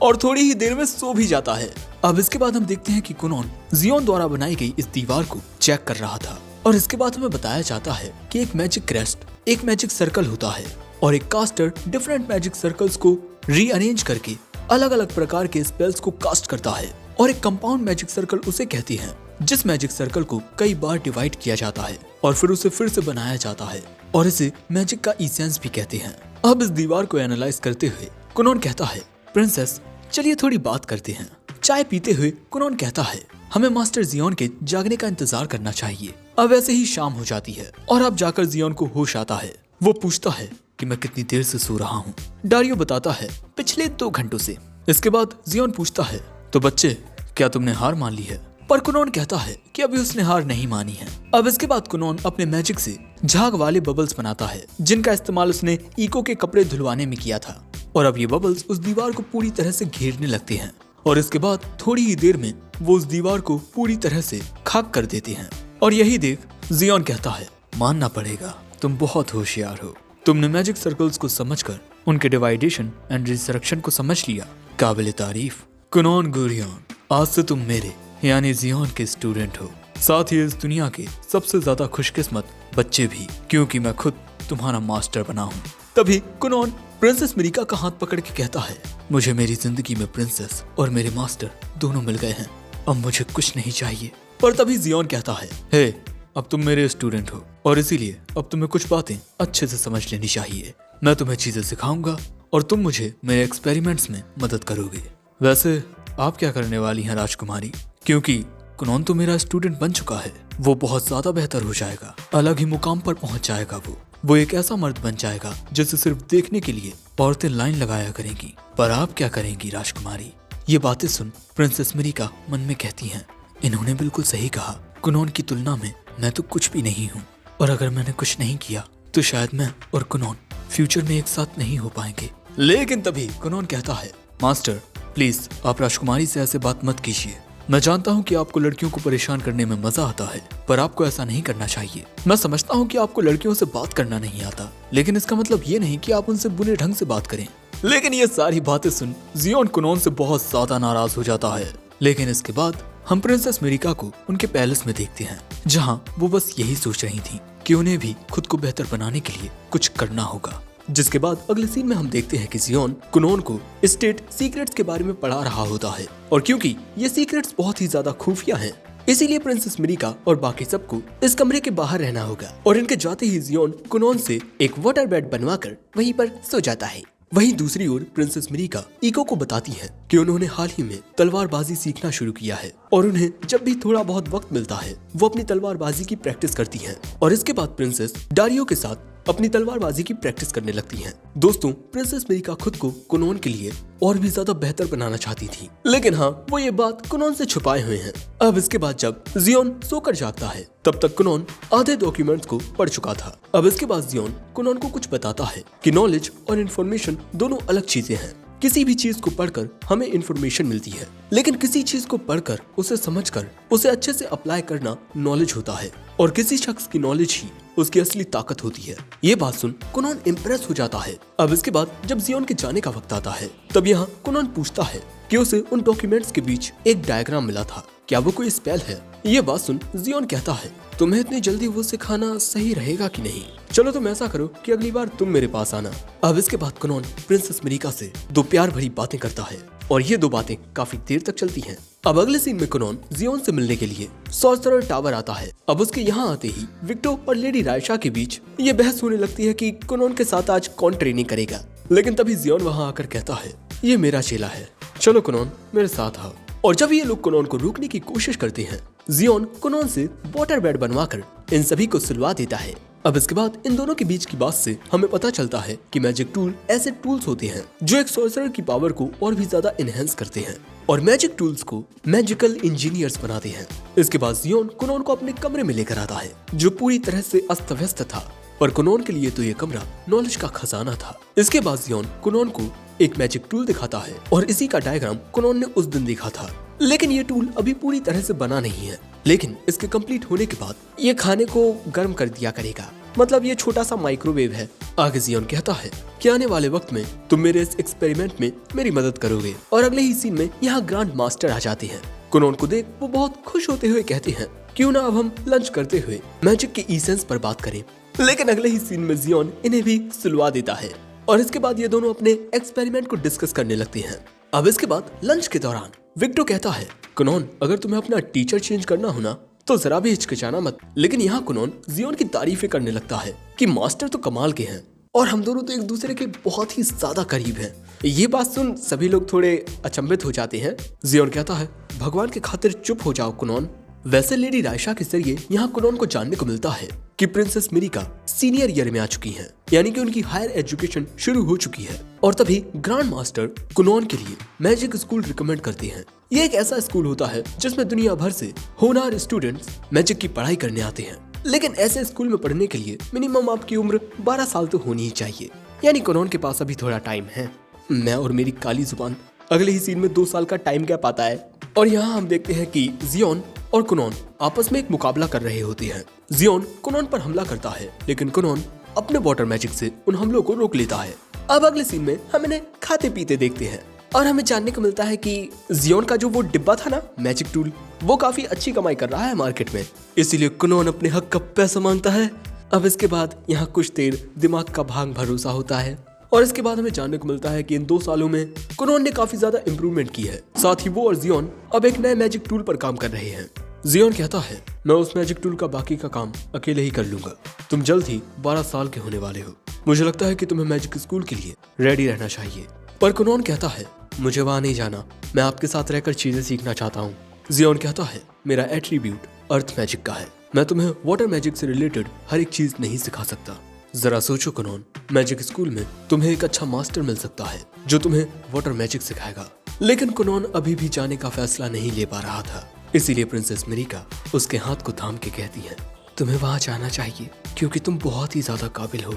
और थोड़ी ही देर में सो भी जाता है। अब इसके बाद हम देखते हैं कि कुनोन जियोन द्वारा बनाई गई इस दीवार को चेक कर रहा था और इसके बाद हमें बताया जाता है कि एक मैजिक क्रेस्ट, एक मैजिक सर्कल होता है और एक कास्टर डिफरेंट मैजिक सर्कल्स को रीअरेंज करके अलग अलग प्रकार के स्पेल्स को कास्ट करता है और एक कंपाउंड मैजिक सर्कल उसे कहती है जिस मैजिक सर्कल को कई बार डिवाइड किया जाता है और फिर उसे फिर से बनाया जाता है और इसे मैजिक का इसेंस भी कहते हैं। अब इस दीवार को एनालाइज करते हुए कुनोन कहता है, प्रिंसेस चलिए थोड़ी बात करते हैं। चाय पीते हुए कुनोन कहता है, हमें मास्टर जियोन के जागने का इंतजार करना चाहिए। अब ऐसे ही शाम हो जाती है और अब जाकर जियोन को होश आता है। वो पूछता है कि मैं कितनी देर से सो रहा हूँ। डारियो बताता है, पिछले 2 घंटों से। इसके बाद जियोन पूछता है, तो बच्चे क्या तुमने हार मान ली है? पर कुनोन कहता है कि अभी उसने हार नहीं मानी है। अब इसके बाद कुनोन अपने मैजिक से झाग वाले बबल्स बनाता है जिनका इस्तेमाल उसने इको के कपड़े धुलवाने में किया था और अब ये बबल्स उस दीवार को पूरी तरह से घेरने लगते हैं और इसके बाद थोड़ी ही देर में वो उस दीवार को पूरी तरह से खाक कर देते हैं। और यही देख जियोन कहता है, मानना पड़ेगा तुम बहुत होशियार हो। तुमने मैजिक सर्कल्स को समझकर उनके डिवाइडेशन एंड रिसरेक्शन को समझ लिया, काबिल तारीफ। कुनोन गुरियन, आज से तुम मेरे यानी जियोन के स्टूडेंट हो, साथ ही इस दुनिया के सबसे ज्यादा खुशकिस्मत बच्चे भी, क्योंकि मैं खुद तुम्हारा मास्टर बना हूँ। तभी कुनोन प्रिंसेस मिरिका का हाथ पकड़ के कहता है, मुझे मेरी जिंदगी में प्रिंसेस और मेरे मास्टर दोनों मिल गए हैं, अब मुझे कुछ नहीं चाहिए। पर तभी जियोन कहता है, हे अब तुम मेरे स्टूडेंट हो और इसीलिए अब तुम्हें कुछ बातें अच्छे से समझ लेनी चाहिए। मैं तुम्हें चीजें सिखाऊंगा और तुम मुझे मेरे एक्सपेरिमेंट्स में मदद करोगे। वैसे आप क्या करने वाली हैं राजकुमारी? क्योंकि कुनोन तो मेरा स्टूडेंट बन चुका है, वो बहुत ज्यादा बेहतर हो जाएगा, अलग ही मुकाम पर पहुंच जाएगा। वो एक ऐसा मर्द बन जाएगा जिसे सिर्फ देखने के लिए औरतें लाइन लगाया करेंगी। पर आप क्या करेंगी राजकुमारी? ये बातें सुन प्रिंसेस मिरिका मन में कहती हैं, इन्होंने बिल्कुल सही कहा, कुनोन की तुलना में मैं तो कुछ भी नहीं हूँ और अगर मैंने कुछ नहीं किया तो शायद मैं और कुनोन फ्यूचर में एक साथ नहीं हो पाएंगे। लेकिन तभी कुनोन कहता है, मास्टर प्लीज आप राजकुमारी से ऐसे बात मत कीजिए। मैं जानता हूँ कि आपको लड़कियों को परेशान करने में मजा आता है, पर आपको ऐसा नहीं करना चाहिए। मैं समझता हूँ कि आपको लड़कियों से बात करना नहीं आता, लेकिन इसका मतलब ये नहीं कि आप उनसे बुरे ढंग से बात करें। लेकिन ये सारी बातें सुन जियोन कुनोन से बहुत ज्यादा नाराज हो जाता है। लेकिन इसके बाद हम प्रिंसेस मिरिका को उनके पैलेस में देखते हैं, जहाँ वो बस यही सोच रही थी कि उन्हें भी खुद को बेहतर बनाने के लिए कुछ करना होगा। जिसके बाद अगले सीन में हम देखते हैं कि जियोन कुनोन को स्टेट सीक्रेट्स के बारे में पढ़ा रहा होता है और क्योंकि ये सीक्रेट्स बहुत ही ज्यादा खुफिया हैं, इसीलिए प्रिंसेस मिरिका और बाकी सबको इस कमरे के बाहर रहना होगा। और इनके जाते ही जियोन कुनोन से एक वाटर बेड बनवाकर वहीं पर सो जाता है। वहीं दूसरी ओर प्रिंसेस मिरिका इको को बताती है कि उन्होंने हाल ही में तलवारबाजी सीखना शुरू किया है और उन्हें जब भी थोड़ा बहुत वक्त मिलता है वो अपनी तलवारबाजी की प्रैक्टिस करती हैं। और इसके बाद प्रिंसेस डारियो के साथ अपनी तलवारबाजी की प्रैक्टिस करने लगती हैं। दोस्तों, प्रिंसेस मिरिका खुद को कुनोन के लिए और भी ज्यादा बेहतर बनाना चाहती थी, लेकिन हाँ वो ये बात कुनोन से छुपाए हुए हैं। अब इसके बाद जब जियोन सोकर जागता है तब तक कुनोन आधे डॉक्यूमेंट्स को पढ़ चुका था। अब इसके बाद जियोन कुनोन को कुछ बताता है कि नॉलेज और इन्फॉर्मेशन दोनों अलग चीजें हैं। किसी भी चीज को पढ़कर हमें इन्फॉर्मेशन मिलती है, लेकिन किसी चीज को पढ़कर उसे समझकर उसे अच्छे से अप्लाई करना नॉलेज होता है और किसी शख्स की नॉलेज ही उसकी असली ताकत होती है। ये बात सुन कुनोन इम्प्रेस हो जाता है। अब इसके बाद जब जियोन के जाने का वक्त आता है तब यहाँ कुनोन पूछता है कि उसे उन डॉक्यूमेंट्स के बीच एक डायग्राम मिला था, क्या वो कोई स्पेल है? ये बात सुन जियोन कहता है, तुम्हें इतनी जल्दी वो सिखाना सही रहेगा कि नहीं? चलो तुम ऐसा करो कि अगली बार तुम मेरे पास आना। अब इसके बाद कुनोन प्रिंसेस मिरिका से 2 प्यार भरी बातें करता है और ये 2 बातें काफी देर तक चलती हैं। अब अगले सीन में कुनोन जियोन से मिलने के लिए सॉर्सरर टावर आता है। अब उसके यहाँ आते ही विक्टो और लेडी रायशा के बीच ये बहस होने लगती है कि कुनोन के साथ आज कौन ट्रेनिंग करेगा। लेकिन तभी जियोन वहाँ आकर कहता है, ये मेरा चेला है, चलो कुनोन मेरे साथ आओ। और जब ये लोग कुनोन को रोकने की कोशिश करते हैं, जियोन कुनोन से वाटर बेड बनवाकर इन सभी को सुलवा देता है। अब इसके बाद इन दोनों के बीच की बात से हमें पता चलता है कि मैजिक टूल ऐसे टूल्स होते हैं जो एक सॉर्सरर की पावर को और भी ज्यादा एनहेंस करते हैं और मैजिक टूल्स को मैजिकल इंजीनियर्स बनाते हैं। इसके बाद जियोन कुनोन को अपने कमरे में लेकर आता है जो पूरी तरह से अस्त व्यस्त था, पर कुनोन के लिए तो ये कमरा नॉलेज का खजाना था। इसके बाद जियोन कुनोन को एक मैजिक टूल दिखाता है और इसी का डायग्राम कुनोन ने उस दिन देखा था। लेकिन ये टूल अभी पूरी तरह से बना नहीं है, लेकिन इसके कंप्लीट होने के बाद ये खाने को गर्म कर दिया करेगा मतलब ये छोटा सा माइक्रोवेव है। आगे जियोन कहता है कि आने वाले वक्त में तुम मेरे इस एक्सपेरिमेंट में मेरी मदद करोगे। और अगले ही सीन में यहाँ ग्रैंड मास्टर आ जाते हैं। कुनोन को देख वो बहुत खुश होते हुए कहते हैं क्यों ना अब हम लंच करते हुए मैजिक के इसेंस पर बात करें। लेकिन अगले ही सीन में जियोन इन्हें भी सुलवा देता है और इसके बाद ये दोनों अपने एक्सपेरिमेंट को डिस्कस करने लगते हैं। अब इसके बाद लंच के दौरान विक्टो कहता है कुनोन अगर तुम्हें अपना टीचर चेंज करना हो ना तो जरा भी हिचकिचाना मत। लेकिन यहाँ कुनोन जियोन की तारीफें करने लगता है कि मास्टर तो कमाल के हैं और हम दोनों तो एक दूसरे के बहुत ही ज्यादा करीब हैं। ये बात सुन सभी लोग थोड़े अचंभित हो जाते हैं। जियोन कहता है भगवान की खातिर चुप हो जाओ कुनोन। वैसे लेडी रायशा के जरिए यहाँ कुनोन को जानने को मिलता है कि प्रिंसेस मिरिका सीनियर ईयर में आ चुकी हैं, यानी कि उनकी हायर एजुकेशन शुरू हो चुकी है। और तभी ग्रैंड मास्टर कुनोन के लिए मैजिक स्कूल रिकमेंड करते हैं। ये एक ऐसा स्कूल होता है जिसमें दुनिया भर से होनहार स्टूडेंट्स मैजिक की पढ़ाई करने आते हैं। लेकिन ऐसे स्कूल में पढ़ने के लिए मिनिमम आपकी उम्र 12 साल तो होनी ही चाहिए, यानी कुनोन के पास अभी थोड़ा टाइम है। मैं और मेरी काली जुबान अगले ही सीन में 2 साल का टाइम गैप आता है और यहाँ हम देखते हैं कि जियोन और कुनोन आपस में एक मुकाबला कर रहे होते हैं। जियोन कुनोन पर हमला करता है लेकिन कुनोन अपने वाटर मैजिक से उन हमलों को रोक लेता है। अब अगले सीन में हम इन्हें खाते पीते देखते हैं और हमें जानने को मिलता है कि जियोन का जो वो डिब्बा था ना मैजिक टूल, वो काफी अच्छी कमाई कर रहा है मार्केट में, इसीलिए कुनोन अपने हक का पैसा मांगता है। अब इसके बाद यहाँ कुछ देर दिमाग का भांग भरोसा होता है और इसके बाद हमें जानने को मिलता है कि इन 2 सालों में कुनोन ने काफी ज्यादा इम्प्रूवमेंट की है। साथ ही वो और जियोन अब एक नए मैजिक टूल पर काम कर रहे हैं। जियोन कहता है मैं उस मैजिक टूल का बाकी का काम अकेले ही कर लूंगा। तुम जल्द ही 12 साल के होने वाले हो। मुझे लगता है कि तुम्हें मैजिक स्कूल के लिए रेडी रहना चाहिए। पर कुनोन कहता है मुझे वहां नहीं जाना, मैं आपके साथ रहकर चीजें सीखना चाहता हूँ। जियोन कहता है मेरा एट्रीब्यूट अर्थ मैजिक का है, मैं तुम्हें वाटर मैजिक से रिलेटेड हर एक चीज नहीं सिखा सकता। जरा सोचो कुनोन, मैजिक स्कूल में तुम्हें एक अच्छा मास्टर मिल सकता है जो तुम्हें वाटर मैजिक सिखाएगा। लेकिन कुनोन अभी भी जाने का फैसला नहीं ले पा रहा था, इसीलिए प्रिंसेस मिरिका उसके हाथ को थाम के कहती है तुम्हें वहां जाना चाहिए क्योंकि तुम बहुत ही ज्यादा काबिल हो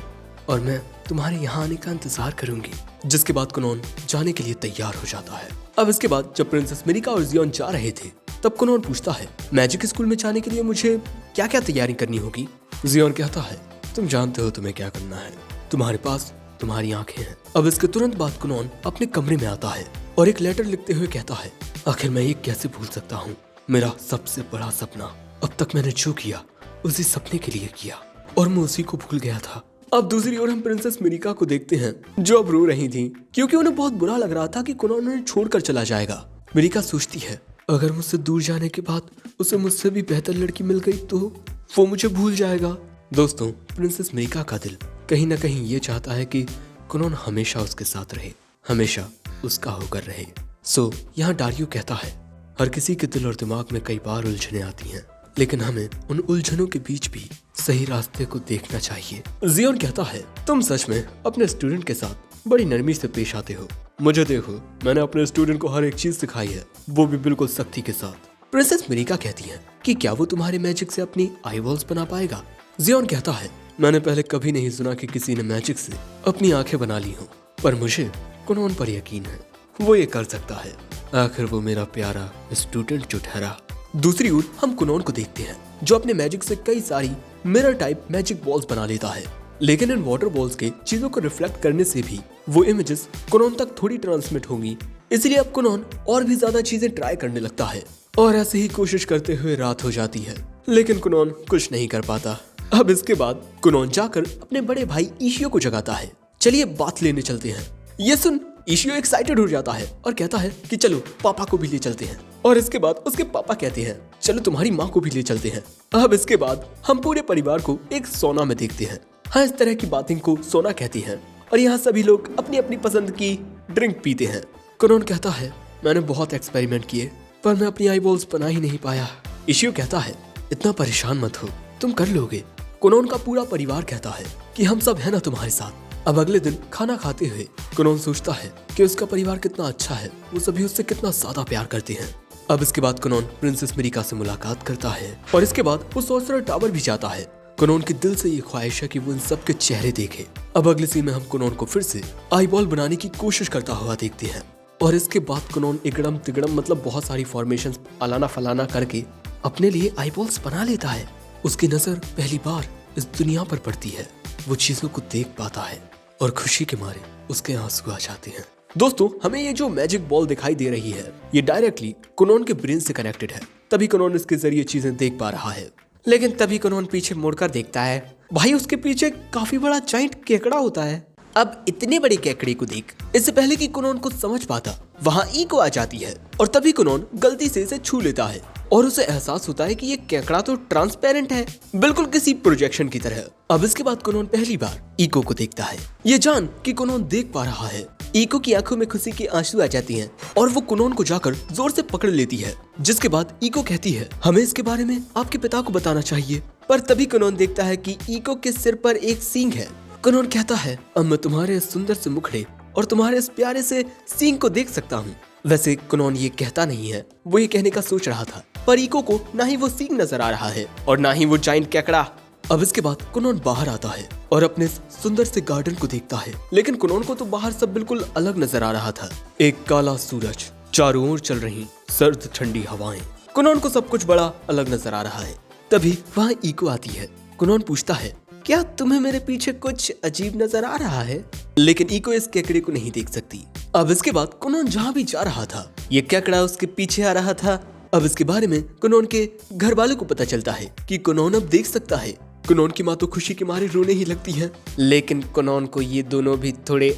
और मैं तुम्हारे यहाँ आने का इंतजार करूंगी। जिसके बाद कुनोन जाने के लिए तैयार हो जाता है। अब इसके बाद जब प्रिंसेस मिरिका और जियोन जा रहे थे तब कुनोन पूछता है मैजिक स्कूल में जाने के लिए मुझे क्या क्या तैयारी करनी होगी। जियोन कहता है तुम जानते हो तुम्हें क्या करना है, तुम्हारे पास तुम्हारी आंखें हैं। अब इसके तुरंत बाद कुनोन अपने कमरे में आता है और एक लेटर लिखते हुए कहता है आखिर मैं ये कैसे भूल सकता हूँ, मेरा सबसे बड़ा सपना, अब तक मैंने जो किया उसी सपने के लिए किया और मैं उसी को भूल गया था। अब दूसरी ओर हम प्रिंसेस मिरिका को देखते हैं जो अब रो रही थी क्योंकि उन्हें बहुत बुरा लग रहा था कि कुनोन उन्हें छोड़कर चला जाएगा। मिरिका सोचती है अगर मुझसे दूर जाने के बाद उसे मुझसे भी बेहतर लड़की मिल गई तो वो मुझे भूल जाएगा। दोस्तों प्रिंसेस मिरिका का दिल कहीं ना कहीं ये चाहता है कि कुनोन हमेशा उसके साथ रहे, हमेशा उसका होकर रहे। सो यहाँ डारियो कहता है हर किसी के दिल और दिमाग में कई बार उलझने आती हैं, लेकिन हमें उन उलझनों के बीच भी सही रास्ते को देखना चाहिए। जियोन कहता है तुम सच में अपने स्टूडेंट के साथ बड़ी नरमी से पेश आते हो। मुझे देखो, मैंने अपने स्टूडेंट को हर एक चीज सिखाई है, वो भी बिल्कुल सख्ती के साथ। प्रिंसेस मिरिका कहती है कि क्या वो तुम्हारे मैजिक से अपनी आई वॉल्स बना पाएगा। जियोन कहता है मैंने पहले कभी नहीं सुना कि किसी ने मैजिक से अपनी आंखें बना ली हो, पर मुझे कुनोन पर यकीन है, वो ये कर सकता है। आखिर वो मेरा प्यारा स्टूडेंट जो ठहरा। दूसरी ओर हम कुनोन को देखते हैं जो अपने मैजिक से कई सारी मिरर टाइप मैजिक बॉल्स बना लेता है, लेकिन इन वाटर बॉल्स के चीजों को रिफ्लेक्ट करने से भी वो इमेजेस कुनोन तक थोड़ी ट्रांसमिट होंगी। इसलिए अब कुनोन और भी ज्यादा चीजें ट्राई करने लगता है और ऐसे ही कोशिश करते हुए रात हो जाती है, लेकिन कुनोन कुछ नहीं कर पाता। अब इसके बाद कुनोन जाकर अपने बड़े भाई इशियो को जगाता है, चलिए बात लेने चलते हैं। ये सुन इशियो एक्साइटेड हो जाता है और कहता है कि चलो पापा को भी ले चलते हैं। और इसके बाद उसके पापा कहते हैं चलो तुम्हारी माँ को भी ले चलते हैं। अब इसके बाद हम पूरे परिवार को एक सोना में देखते हैं। हाँ, इस तरह की बातें को सोना कहती हैं और यहाँ सभी लोग अपनी अपनी पसंद की ड्रिंक पीते हैं। कुनोन कहता है मैंने बहुत एक्सपेरिमेंट किए पर मैं अपनी आई बॉल्स बना ही नहीं पाया। इशियो कहता है इतना परेशान मत हो, तुम कर लोगे। कुनोन का पूरा परिवार कहता है कि हम सब है ना तुम्हारे साथ। अब अगले दिन खाना खाते हुए कुनोन सोचता है कि उसका परिवार कितना अच्छा है, वो सभी उससे कितना ज्यादा प्यार करते हैं। अब इसके बाद कुनोन प्रिंसेस मिरिका से मुलाकात करता है और इसके बाद वो सॉर्सरर टावर भी जाता है। कुनोन की दिल से ये ख्वाहिश है कि वो इन सबके चेहरे देखे। अब अगले सीन में हम कुनोन को फिर से आई बॉल बनाने की कोशिश करता हुआ देखते हैं और इसके बाद कुनोन इकड़म तिगड़म मतलब बहुत सारी फॉर्मेशंस अलाना फलाना करके अपने लिए आई बॉल्स बना लेता है। उसकी नजर पहली बार इस दुनिया पर पड़ती है वो चीजों को देख पाता है और खुशी के मारे उसके आंसू आ जाते हैं। दोस्तों, हमें ये जो मैजिक बॉल दिखाई दे रही है ये डायरेक्टली कुनोन के ब्रेन से कनेक्टेड है, तभी कुनोन इसके जरिए चीजें देख पा रहा है। लेकिन तभी कुनोन पीछे मुड़कर देखता है, भाई उसके पीछे काफी बड़ा जाइंट केकड़ा होता है। अब इतने बड़े केकड़े को देख, इससे पहले कि कुनोन को समझ पाता वहाँ ईको आ जाती है और तभी कुनोन गलती से इसे छू लेता है और उसे एहसास होता है कि ये केकड़ा तो ट्रांसपेरेंट है, बिल्कुल किसी प्रोजेक्शन की तरह। अब इसके बाद कुनोन पहली बार ईको को देखता है, ये जान कि कुनोन देख पा रहा है। ईको की आंखों में खुशी के आंसू आ जाती हैं और वो कुनोन को जाकर जोर से पकड़ लेती है, जिसके बाद ईको कहती है हमें इसके बारे में आपके पिता को बताना चाहिए। पर तभी कुनोन देखता है कि ईको के सिर पर एक सींग है। कुनोन कहता है अब मैं तुम्हारे सुंदर से मुखड़े और तुम्हारे इस प्यारे से सींग को देख सकता हूँ। वैसे कुनोन ये कहता नहीं है, वो ये कहने का सोच रहा था, पर ईको को ना ही वो सींग नजर आ रहा है और ना ही वो जाइंट केकड़ा। अब इसके बाद कुनोन बाहर आता है और अपने सुंदर से गार्डन को देखता है, लेकिन कुनोन को तो बाहर सब बिल्कुल अलग नजर आ रहा था। एक काला सूरज, चारों ओर चल रही सर्द ठंडी हवाएं, कुनोन को सब कुछ बड़ा अलग नजर आ रहा है। तभी वहाँ ईको आती है। कुनोन पूछता है क्या तुम्हें मेरे पीछे कुछ अजीब नजर आ रहा है, लेकिन ईको इस केकड़े को नहीं देख सकती। अब इसके बाद कुनोन जहाँ भी जा रहा था ये केकड़ा उसके पीछे आ रहा था। अब इसके बारे में कुनोन के घर वालों को पता चलता है कि कुनोन अब देख सकता है। कुनोन की माँ तो खुशी के मारे रोने ही लगती है, लेकिन कुनोन को ये दोनों भी थोड़े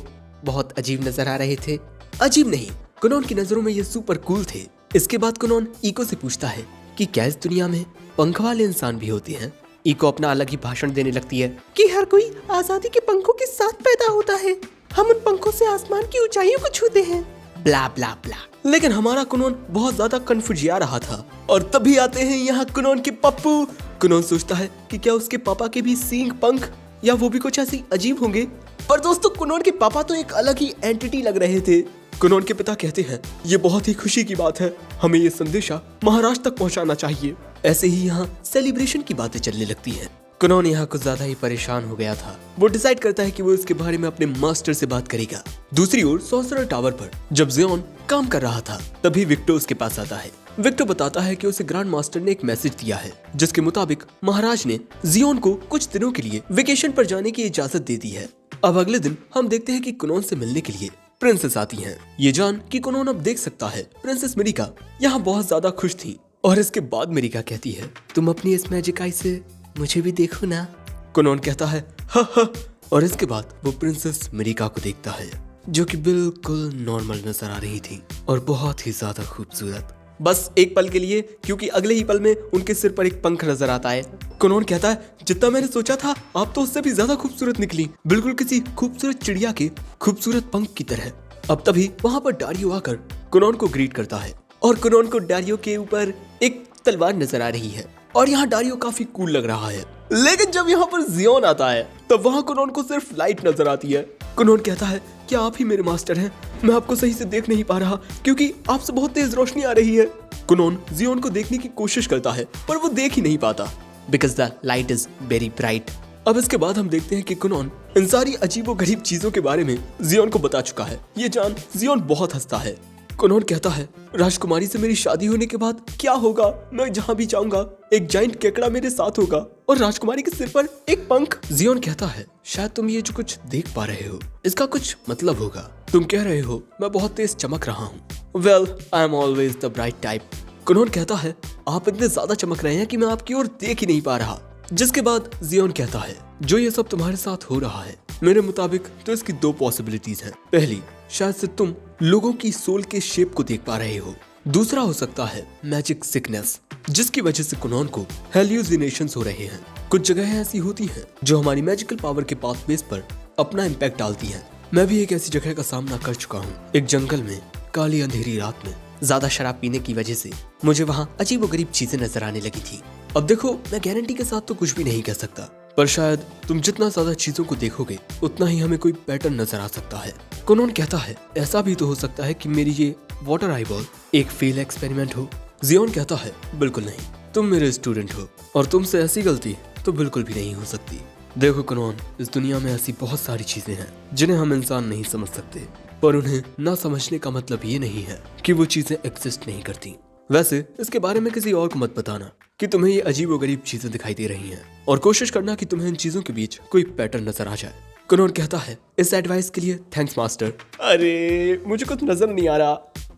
बहुत अजीब नजर आ रहे थे। अजीब नहीं, कुनोन की नजरों में ये सुपर कूल थे। इसके बाद कुनोन ईको से पूछता है कि क्या इस दुनिया में पंख वाले इंसान भी होते हैं। ईको अपना अलग ही भाषण देने लगती है कि हर कोई आजादी के पंखों के साथ पैदा होता है, हम उन पंखों से आसमान की ऊंचाइयों को छूते हैं, ब्ला ब्ला ब्ला। लेकिन हमारा कुनोन बहुत ज्यादा कंफ्यूजिया रहा था और तभी आते हैं यहाँ कुनोन के पप्पू। कुनोन सोचता है कि क्या उसके पापा के भी सींग, पंख या वो भी कुछ ऐसे अजीब होंगे, पर दोस्तों कुनोन के पापा तो एक अलग ही एंटिटी लग रहे थे। कुनोन के पिता कहते हैं ये बहुत ही खुशी की बात है, हमें ये संदेशा महाराज तक पहुंचाना चाहिए। ऐसे ही यहाँ सेलिब्रेशन की बातें चलने लगती हैं। कुनोन यहाँ कुछ ज्यादा ही परेशान हो गया था। वो डिसाइड करता है कि वो इसके बारे में अपने मास्टर से बात करेगा। दूसरी ओर सॉर्सरर टावर पर जब जियोन काम कर रहा था तभी विक्टर उसके पास आता है। विक्टर बताता है कि उसे ग्रैंड मास्टर ने एक मैसेज दिया है जिसके मुताबिक महाराज ने जियोन को कुछ दिनों के लिए वेकेशन पर जाने की इजाजत दे दी है। अब अगले दिन हम देखते हैं कि कुनोन से मिलने के लिए प्रिंसेस आती हैं। ये जान कि कुनोन अब देख सकता है प्रिंसेस मिरिका यहाँ बहुत ज्यादा खुश थी और इसके बाद मिरिका कहती है तुम अपनी इस मैजिक आई से मुझे भी देखो ना। कुनोन कहता है हा हा, और इसके बाद वो प्रिंसेस मिरिका को देखता है जो कि बिल्कुल नॉर्मल नजर आ रही थी और बहुत ही ज्यादा खूबसूरत, बस एक पल के लिए, क्योंकि अगले ही पल में उनके सिर पर एक पंख नजर आता है। कुनोन कहता है जितना मैंने सोचा था आप तो उससे भी ज्यादा खूबसूरत निकली, बिल्कुल किसी खूबसूरत चिड़िया के खूबसूरत पंख की तरह। अब तभी वहाँ पर डारियो आकर कुनोन को ग्रीट करता है और कुनोन को डारियो के ऊपर एक तलवार नजर आ रही है और यहाँ डारियो काफी कूल लग रहा है। लेकिन जब यहाँ पर जियोन आता है तब वहाँ कुनोन को सिर्फ लाइट नजर आती है। कुनोन कहता है क्या आप ही मेरे मास्टर हैं, मैं आपको सही से देख नहीं पा रहा क्योंकि आपसे बहुत तेज रोशनी आ रही है। कुनोन जियोन को देखने की कोशिश करता है पर वो देख ही नहीं पाता because the light is very bright. अब इसके बाद हम देखते हैं कि कुनोन इन सारी अजीबोगरीब चीजों के बारे में जियोन को बता चुका है। ये जान जियोन बहुत हंसता है। कुनोन कहता है राजकुमारी से मेरी शादी होने के बाद क्या होगा, मैं जहाँ भी जाऊंगा एक जाइंट केकड़ा मेरे साथ होगा और राजकुमारी के सिर पर एक पंख। जियोन कहता है शायद तुम ये जो कुछ देख पा रहे हो इसका कुछ मतलब होगा, तुम कह रहे हो मैं बहुत तेज चमक रहा हूँ। Well I am always the bright type. कुनोन कहता है आप इतने ज्यादा चमक रहे हैं कि मैं आपकी ओर देख ही नहीं पा रहा। जिसके बाद जियोन कहता है जो ये सब तुम्हारे साथ हो रहा है मेरे मुताबिक तो इसकी दो पॉसिबिलिटीज हैं। पहली, शायद से तुम लोगों की सोल के शेप को देख पा रहे हो। दूसरा हो सकता है मैजिक सिकनेस, जिसकी वजह से कुनोन को हेल्यूसिनेशंस हो रहे हैं। कुछ जगह ऐसी होती हैं जो हमारी मैजिकल पावर के पाथवेज पर अपना इम्पैक्ट डालती हैं। मैं भी एक ऐसी जगह का सामना कर चुका हूँ। एक जंगल में काली अंधेरी रात में ज्यादा शराब पीने की वजह से मुझे वहाँ अजीबोगरीब चीजें नजर आने लगी थी। अब देखो मैं गारंटी के साथ तो कुछ भी नहीं कह सकता, पर शायद तुम जितना ज्यादा चीजों को देखोगे उतना ही हमें कोई पैटर्न नजर आ सकता है। कुनोन कहता है ऐसा भी तो हो सकता है कि मेरी ये वाटर आई बॉल एक फेल एक्सपेरिमेंट हो। जियोन कहता है बिल्कुल नहीं, तुम मेरे स्टूडेंट हो और तुमसे ऐसी गलती तो बिल्कुल भी नहीं हो सकती। देखो कुनोन, इस दुनिया में ऐसी बहुत सारी चीजें हैं जिन्हें हम इंसान नहीं समझ सकते, पर उन्हें ना समझने का मतलब ये नहीं है कि वो चीजें एग्जिस्ट नहीं करती। वैसे इसके बारे में किसी और को मत बताना कि तुम्हें ये अजीबोगरीब चीजें दिखाई दे रही हैं, और कोशिश करना कि तुम्हें इन चीजों के बीच कोई पैटर्न नजर आ जाए। कुनोन कहता है, इस एडवाइस के लिए थैंक्स मास्टर। अरे मुझे कुछ नजर नहीं आ रहा।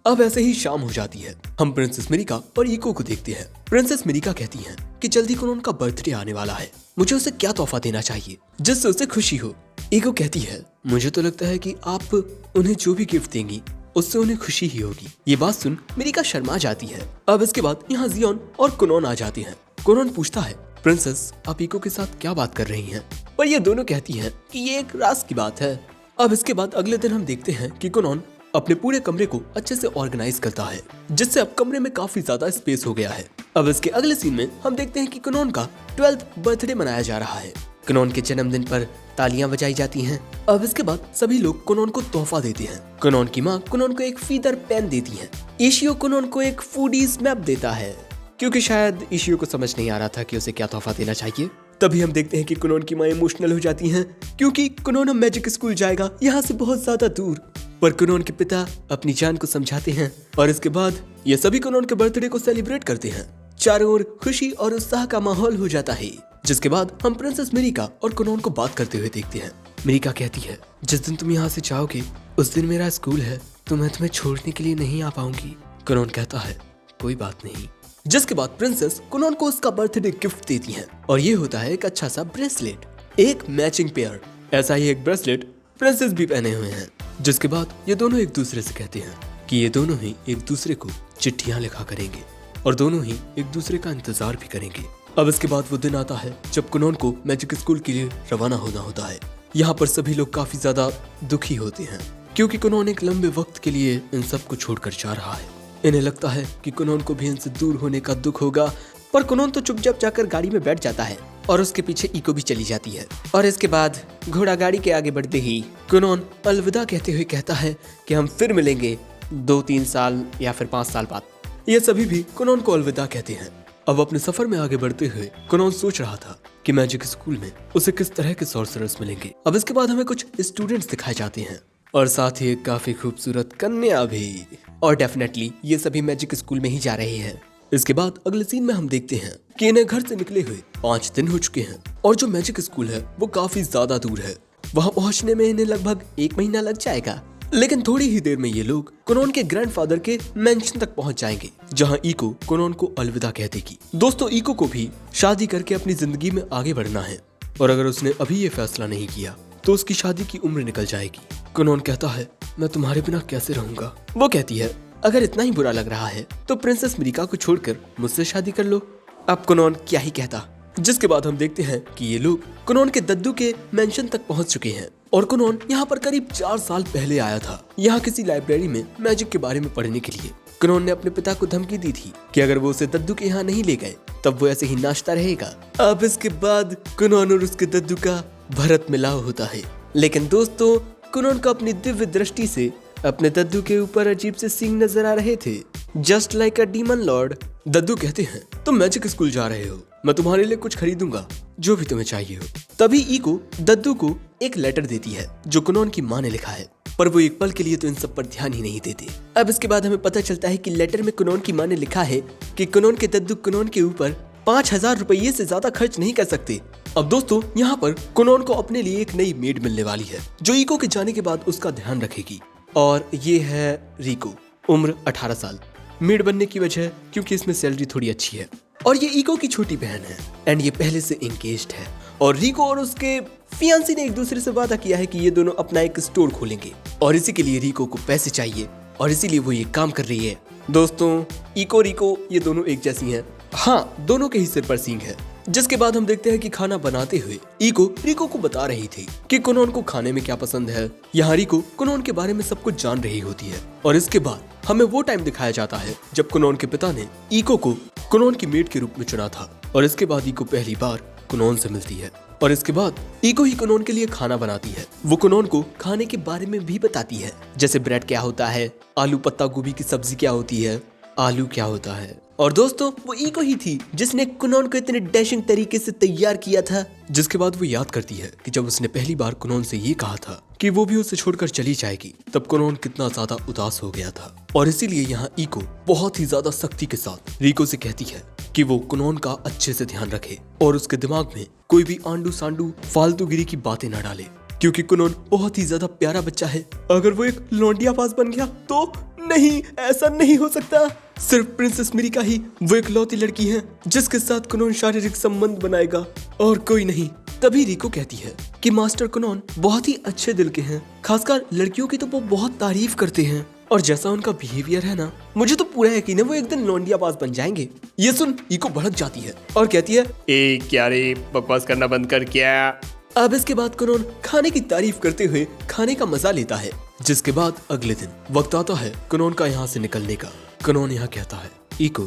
अब ऐसे ही शाम हो जाती है। हम प्रिंसेस मिरिका और इको को देखते हैं। प्रिंसेस मिरिका कहती हैं कि जल्दी कुनोन का बर्थडे आने वाला है, मुझे उसे क्या तोहफा देना चाहिए जिससे उसे खुशी हो। इको कहती है, मुझे तो लगता है कि आप उन्हें जो भी गिफ्ट देंगी उससे उन्हें खुशी ही होगी। ये बात सुन मिरिका शर्मा जाती है। अब इसके बाद यहाँ जियोन और कुनोन आ जाते हैं। कुनोन पूछता है, प्रिंसेस आप इको के साथ क्या बात कर रही हैं? पर ये दोनों कहती हैं कि ये एक राज की बात है। अब इसके बाद अगले दिन हम देखते हैं कि कुनोन अपने पूरे कमरे को अच्छे से ऑर्गेनाइज करता है, जिससे अब कमरे में काफी ज्यादा स्पेस हो गया है। अब इसके अगले सीन में हम देखते हैं कि कुनोन का 12th बर्थडे मनाया जा रहा है। कुनोन के जन्मदिन पर तालियां बजाई जाती हैं। अब इसके बाद सभी लोग कुनोन को तोहफा देते हैं। कुनोन की माँ कुनोन को एक फीदर पेन देती है। इशियो कुनोन को एक फूडीज मैप देता है, क्योंकि शायद इशियो को समझ नहीं आ रहा था कि उसे क्या तोहफा देना चाहिए। तभी हम देखते हैं कि कुनोन की माँ इमोशनल हो जाती हैं, क्योंकि कुनोन मैजिक स्कूल जाएगा यहाँ से बहुत ज्यादा दूर। पर कुनोन के पिता अपनी जान को समझाते हैं, और इसके बाद ये सभी कुनोन के बर्थडे को सेलिब्रेट करते हैं। चारों ओर खुशी और उत्साह का माहौल हो जाता है। जिसके बाद हम प्रिंसेस मिरिका और कुनोन को बात करते हुए देखते हैं। मिरिका कहती है, जिस दिन तुम यहाँ से जाओगे उस दिन मेरा स्कूल है, तो मैं तुम्हें छोड़ने के लिए नहीं आ पाऊंगी। कुनोन कहता है, कोई बात नहीं। जिसके बाद प्रिंसेस कुनोन को उसका बर्थडे गिफ्ट देती है, और ये होता है एक अच्छा सा ब्रेसलेट, एक मैचिंग पेयर। ऐसा ही एक ब्रेसलेट प्रिंसेस भी पहने हुए हैं। जिसके बाद ये दोनों एक दूसरे से कहते हैं कि ये दोनों ही एक दूसरे को चिट्ठियां लिखा करेंगे, और दोनों ही एक दूसरे का इंतजार भी करेंगे। अब इसके बाद वो दिन आता है जब कुनोन को मैजिक स्कूल के लिए रवाना होना होता है। यहाँ पर सभी लोग काफी ज्यादा दुखी होते हैं, क्योंकि कुनोन एक लंबे वक्त के लिए इन सबको छोड़कर जा रहा है। इन्हें लगता है कि कुनोन को भी इनसे दूर होने का दुख होगा, पर कुनोन तो चुपचाप जाकर गाड़ी में बैठ जाता है, और उसके पीछे इको भी चली जाती है। और इसके बाद घोड़ा गाड़ी के आगे बढ़ते ही कुनोन अलविदा कहते हुए कहता है कि हम फिर मिलेंगे 2-3 साल या फिर 5 साल बाद। ये सभी भी कुनोन को अलविदा कहते हैं। अब अपने सफर में आगे बढ़ते हुए कुनोन सोच रहा था कि मैजिक स्कूल में उसे किस तरह के सॉर्सरर्स मिलेंगे। अब इसके बाद हमें कुछ स्टूडेंट्स दिखाए जाते हैं, और साथ ही एक काफी खूबसूरत कन्या भी। और डेफिनेटली ये सभी मैजिक स्कूल में ही जा रहे हैं। इसके बाद अगले सीन में हम देखते हैं कि इन्हें घर से निकले हुए 5 दिन हो चुके हैं, और जो मैजिक स्कूल है वो काफी ज्यादा दूर है। वहाँ पहुँचने में इन्हें लगभग 1 महीना लग जाएगा। लेकिन थोड़ी ही देर में ये लोग कुनोन के ग्रैंडफादर के मेंशन तक पहुंच जाएंगे, जहां इको कुनोन को अलविदा कह देगी। दोस्तों, इको को भी शादी करके अपनी जिंदगी में आगे बढ़ना है, और अगर उसने अभी ये फैसला नहीं किया तो उसकी शादी की उम्र निकल जाएगी। कुनोन कहता है, मैं तुम्हारे बिना कैसे रहूंगा। वो कहती है, अगर इतना ही बुरा लग रहा है तो प्रिंसेस मिरिका को छोड़कर मुझसे शादी कर लो। अब कुनोन क्या ही कहता। जिसके बाद हम देखते हैं कि ये लोग कुनोन के दद्दू के मेंशन तक पहुंच चुके हैं, और कुनोन यहाँ पर करीब 4 साल पहले आया था, यहाँ किसी लाइब्रेरी में मैजिक के बारे में पढ़ने के लिए। कुनोन ने अपने पिता को धमकी दी थी कि अगर वो उसे दद्दू के यहाँ नहीं ले गए तब वो ऐसे ही नाचता रहेगा। अब इसके बाद कुनोन और उसके दद्दू का भरत मिलाव होता है। लेकिन दोस्तों, कुनोन को अपनी दिव्य दृष्टि से अपने दद्दू के ऊपर अजीब से सींग नजर आ रहे थे, just like a demon lord. दद्दू कहते हैं, तुम मैजिक स्कूल जा रहे हो, मैं तुम्हारे लिए कुछ खरीदूंगा, जो भी तुम्हें चाहिए हो। तभी इको दद्दू को एक लेटर देती है जो कुनोन की माँ ने लिखा है, पर वो एक पल के लिए तो इन सब पर ध्यान ही नहीं देते। अब इसके बाद हमें पता चलता है कि लेटर में कुनोन की माँ ने लिखा है कि कुनोन के दद्दू कुनोन के ऊपर 5000 रुपये से ज्यादा खर्च नहीं कर सकते। अब दोस्तों, यहाँ पर कुनोन को अपने लिए एक नई मेड मिलने वाली है, जो इको के जाने के बाद उसका ध्यान रखेगी, और ये है रिको, उम्र 18 साल। मेड बनने की वजह क्योंकि इसमें सैलरी थोड़ी अच्छी है, और ये इको की छोटी बहन है, एंड ये पहले से एंगेज्ड है। और रिको और उसके फियांसी ने एक दूसरे से वादा किया है कि ये दोनों अपना एक स्टोर खोलेंगे, और इसी के लिए रिको को पैसे चाहिए, और इसीलिए वो ये काम कर रही है। दोस्तों, इको रिको ये दोनों एक जैसी हैं। हाँ, दोनों के ही सिर पर सींग है। जिसके बाद हम देखते हैं कि खाना बनाते हुए इको रिको को बता रही थी कि कुनोन को खाने में क्या पसंद है। यहाँ रिको कुनोन के बारे में सब कुछ जान रही होती है, और इसके बाद हमें वो टाइम दिखाया जाता है जब कुनोन के पिता ने इको को कुनोन की मेड के रूप में चुना था, और इसके बाद इको पहली बार कुनोन से मिलती है, और इसके बाद इको ही कुनोन के लिए खाना बनाती है। वो कुनोन को खाने के बारे में भी बताती है, जैसे ब्रेड क्या होता है, आलू पत्ता गोभी की सब्जी क्या होती है, आलू क्या होता है, और दोस्तों वो ईको ही थी जिसने कुनोन को इतने डैशिंग तरीके से तैयार किया था। जिसके बाद वो याद करती है कि जब उसने पहली बार कुनोन से ये कहा था कि वो भी उसे छोड़कर चली जाएगी, तब कुनोन कितना ज्यादा उदास हो गया था। और इसीलिए यहाँ ईको बहुत ही ज्यादा सख्ती के साथ रिको से कहती है कि वो कुनोन का अच्छे से ध्यान रखे और उसके दिमाग में कोई भी आंडू सांडू फालतूगिरी की बातें न डाले, क्योंकि कुनोन बहुत ही ज्यादा प्यारा बच्चा है। अगर वो एक लौंडियाबाज बन गया तो नहीं, ऐसा नहीं हो सकता। सिर्फ प्रिंसेस मिरिका ही वो एक लौती लड़की है जिसके साथ कुनोन शारीरिक संबंध बनाएगा और कोई नहीं। तभी रिको कहती है कि मास्टर कुनोन बहुत ही अच्छे दिल के हैं, खासकर लड़कियों की तो वो बहुत तारीफ करते हैं और जैसा उनका बिहेवियर है ना, मुझे तो पूरा यकीन है वो एक दिन लौंडियाबाज बन जाएंगे। ये सुन इको भड़क जाती है और कहती है, ए क्या रे, बकवास करना बंद कर क्या। अब इसके बाद कुनोन खाने की तारीफ करते हुए खाने का मजा लेता है। जिसके बाद अगले दिन वक्त आता है कुनोन का यहाँ से निकलने का। कुनोन यहाँ कहता है, इको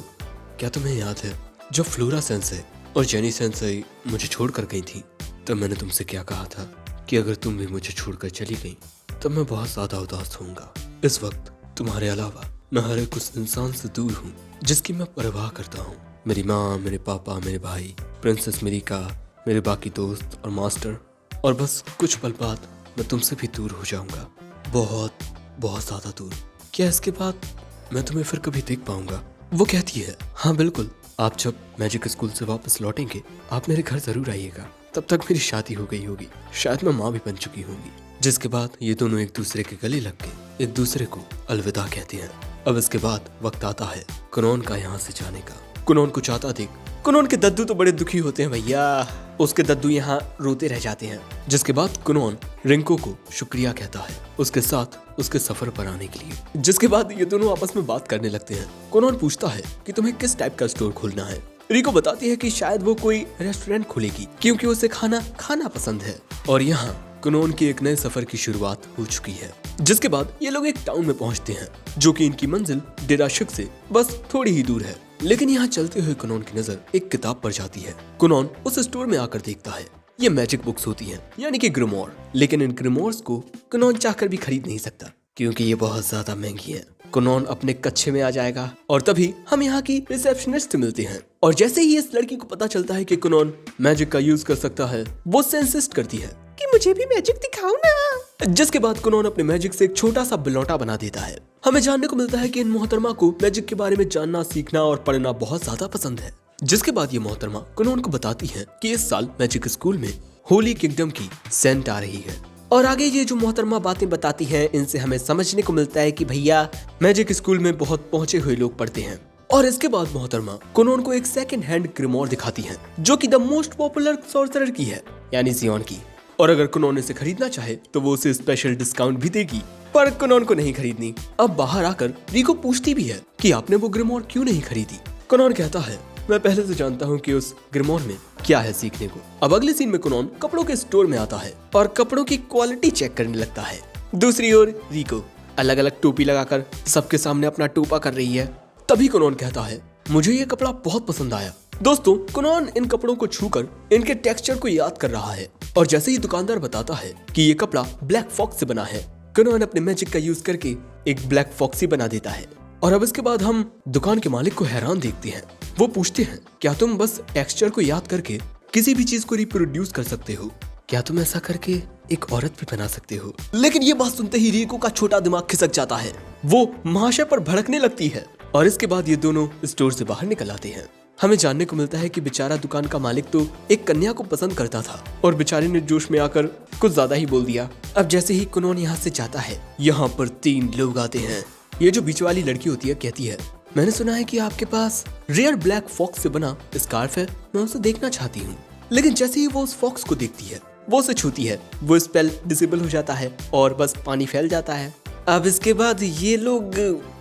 क्या तुम्हें याद है जब फ्लोरा सेंसेई और जेनी सेंसेई मुझे छोड़कर गई थी, तब मैंने तुमसे क्या कहा था कि अगर तुम भी मुझे छोड़कर चली गई तब मैं बहुत ज्यादा उदास होऊंगा। इस वक्त तुम्हारे अलावा मैं हर एक उस इंसान से दूर हूँ जिसकी मैं परवाह करता हूँ। मेरी माँ, मेरे पापा, मेरे भाई, प्रिंसेस मिरिका, मेरे बाकी दोस्त और मास्टर, और बस कुछ पल बाद मैं तुमसे भी दूर हो जाऊंगा, बहुत बहुत ज्यादा दूर। क्या इसके बाद मैं तुम्हें फिर कभी देख पाऊंगा? वो कहती है, हाँ बिल्कुल, आप जब मैजिक स्कूल से वापस लौटेंगे आप मेरे घर जरूर आइएगा। तब तक मेरी शादी हो गई होगी, शायद मैं माँ भी बन चुकी होंगी। जिसके बाद ये दोनों एक दूसरे के गले लग के एक दूसरे को अलविदा कहते हैं। अब इसके बाद वक्त आता है कुनोन का यहाँ से जाने का। कुनोन को चाहता देख कुनोन के दद्दू तो बड़े दुखी होते हैं भैया, उसके दद्दू यहाँ रोते रह जाते हैं। जिसके बाद कुनोन रिंको को शुक्रिया कहता है उसके साथ उसके सफर पर आने के लिए। जिसके बाद ये दोनों आपस में बात करने लगते हैं। कुनोन पूछता है कि तुम्हें किस टाइप का स्टोर खोलना है। रिको बताती है कि शायद वो कोई रेस्टोरेंट खोलेगी क्योंकि उसे खाना खाना पसंद है। और यहाँ कुनोन के एक नए सफर की शुरुआत हो चुकी है। जिसके बाद ये लोग एक टाउन में पहुंचते हैं जो कि इनकी मंजिल डेराशिक से बस थोड़ी ही दूर है। लेकिन यहाँ चलते हुए कुनोन की नजर एक किताब पर जाती है। कुनोन उस स्टोर में आकर देखता है ये मैजिक बुक्स होती हैं, यानी कि ग्रिमोर। लेकिन इन ग्रिमोर्स को कुनोन चाहकर भी खरीद नहीं सकता क्योंकि ये बहुत ज्यादा महंगी है। कुनोन अपने कच्छे में आ जाएगा और तभी हम यहाँ की रिसेप्शनिस्ट मिलते हैं। और जैसे ही इस लड़की को पता चलता है कि कुनोन मैजिक का यूज कर सकता है, वो उससे इंसिस्ट करती है कि मुझे भी मैजिक दिखाओ ना। जिसके बाद कुनोन अपने मैजिक से एक छोटा सा बिलौटा बना देता है। हमें जानने को मिलता है कि इन मोहतरमा को मैजिक के बारे में जानना, सीखना और पढ़ना बहुत ज्यादा पसंद है। जिसके बाद ये मोहतरमा कुनोन को बताती है कि इस साल मैजिक स्कूल में होली किंगडम की सेंट आ रही है। और आगे ये जो मोहतरमा बातें बताती हैं, इनसे हमें समझने को मिलता है कि भैया मैजिक स्कूल में बहुत पहुंचे हुए लोग पढ़ते हैं। और इसके बाद मोहतरमा कुनोन को एक सेकंड हैंड ग्रिमोर दिखाती है जो कि द मोस्ट पॉपुलर सॉर्सरर की है, यानी जियोन की। और अगर कुनोन इसे खरीदना चाहे तो वो उसे स्पेशल डिस्काउंट भी देगी, पर कुनोन को नहीं खरीदनी। अब बाहर आकर रिको पूछती भी है कि आपने वो ग्रिमोर क्यों नहीं खरीदी। कुनोन कहता है, मैं पहले से जानता हूँ कि उस ग्रिमोर में क्या है सीखने को। अब अगले सीन में कुनोन कपड़ों के स्टोर में आता है और कपड़ों की क्वालिटी चेक करने लगता है। दूसरी ओर रिको अलग अलग टोपी लगाकर सबके सामने अपना टोपा कर रही है। तभी कुनोन कहता है, मुझे ये कपड़ा बहुत पसंद आया। दोस्तों कुनोन इन कपड़ों को छूकर इनके टेक्सचर को याद कर रहा है। और जैसे ही दुकानदार बताता है कि ये कपड़ा ब्लैक फॉक्स से बना है, कुनोन अपने मैजिक का यूज करके एक ब्लैक फॉक्स ही बना देता है। और अब इसके बाद हम दुकान के मालिक को हैरान देखते हैं। वो पूछते हैं, क्या तुम बस टेक्सचर को याद करके किसी भी चीज को रिप्रोड्यूस कर सकते हो? क्या तुम ऐसा करके एक औरत भी बना सकते हो? लेकिन ये बात सुनते ही रिको का छोटा दिमाग खिसक जाता है। वो महाशय पर भड़कने लगती है। और इसके बाद ये दोनों स्टोर से बाहर निकल आते हैं। हमें जानने को मिलता है कि बेचारा दुकान का मालिक तो एक कन्या को पसंद करता था और बेचारे ने जोश में आकर कुछ ज्यादा ही बोल दिया। अब जैसे ही कुनोन यहाँ से जाता है, यहाँ पर 3 लोग आते हैं। ये जो बीच वाली लड़की होती है कहती है, मैंने सुना है कि आपके पास रेयर ब्लैक फॉक्स से बना स्कार्फ है, मैं उसे देखना चाहती हूँ। लेकिन जैसे ही वो उस फॉक्स को देखती है, वो उसे छूती है, वो स्पेल डिसेबल हो जाता है और बस पानी फैल जाता है। अब इसके बाद ये लोग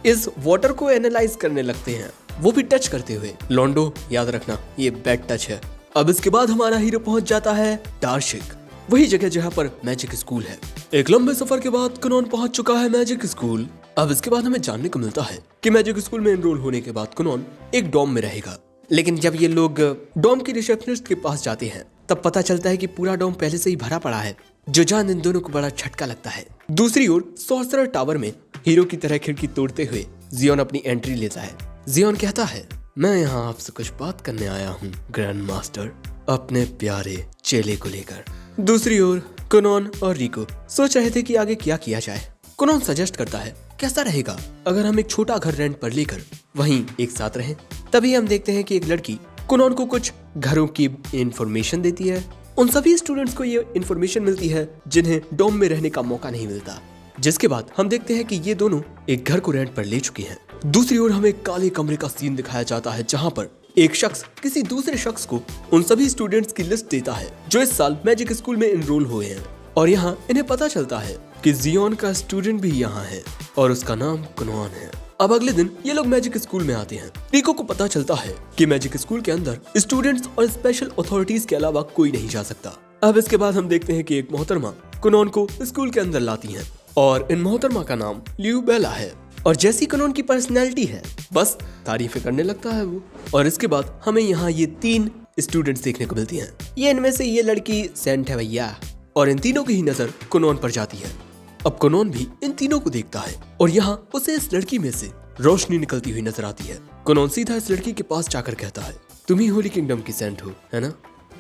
इस वाटर को एनालाइज करने लगते हैं, वो भी टच करते हुए। लोंडो याद रखना ये बैड टच है। अब इसके बाद हमारा हीरो पहुंच जाता है डार्शिक, वही जगह जहां पर मैजिक स्कूल है। एक लंबे सफर के बाद कुनोन पहुंच चुका है मैजिक स्कूल। अब इसके बाद हमें जानने को मिलता है कि मैजिक स्कूल में एनरोल होने के बाद कुनोन एक डॉम में रहेगा। लेकिन जब ये लोग डॉम की रिसेप्शनिस्ट के पास जाते हैं, तब पता चलता है कि पूरा डॉम पहले से ही भरा पड़ा है, जो जान इन दोनों को बड़ा झटका लगता है। दूसरी ओर सॉर्सरर टावर में हीरो की तरह खिड़की तोड़ते हुए जियोन अपनी एंट्री लेता है। जियोन कहता है, मैं यहाँ आपसे कुछ बात करने आया हूँ ग्रैंड मास्टर, अपने प्यारे चेले को लेकर। दूसरी ओर कुनोन और रिको सोच रहे थे कि आगे क्या किया जाए। कुनोन सजेस्ट करता है कैसा रहेगा अगर हम एक छोटा घर रेंट पर लेकर वहीं एक साथ रहें। तभी हम देखते हैं कि एक लड़की कुनोन को कुछ घरों की इंफॉर्मेशन देती है। उन सभी स्टूडेंट्स को ये इंफॉर्मेशन मिलती है जिन्हें डोम में रहने का मौका नहीं मिलता। जिसके बाद हम देखते हैं कि ये दोनों एक घर को रेंट पर ले चुके हैं। दूसरी ओर हमें काले कमरे का सीन दिखाया जाता है जहाँ पर एक शख्स किसी दूसरे शख्स को उन सभी स्टूडेंट्स की लिस्ट देता है जो इस साल मैजिक स्कूल में एनरोल हुए हैं। और यहाँ इन्हें पता चलता है कि जियोन का स्टूडेंट भी यहाँ है और उसका नाम कुनोन है। अब अगले दिन ये लोग मैजिक स्कूल में आते हैं। रिको को पता चलता है कि मैजिक स्कूल के अंदर स्टूडेंट्स और स्पेशल अथॉरिटीज के अलावा कोई नहीं जा सकता। अब इसके बाद हम देखते हैं कि एक मोहतरमा कुनोन को स्कूल के अंदर लाती है और इन मोहतरमा का नाम ल्यूबेला है। और जैसी कुनोन की पर्सनैलिटी है बस तारीफें करने लगता है वो। और इसके बाद हमें यहाँ ये 3 स्टूडेंट्स देखने को मिलती हैं। ये इनमें से ये लड़की सेंट है भैया, और इन तीनों की ही नजर कुनोन पर जाती है। अब कुनोन भी इन तीनों को देखता है और यहाँ उसे इस लड़की में से रोशनी निकलती हुई नजर आती है। कुनोन सीधा इस लड़की के पास जाकर कहता है तुम ही होली किंगडम की सेंट हो, है ना?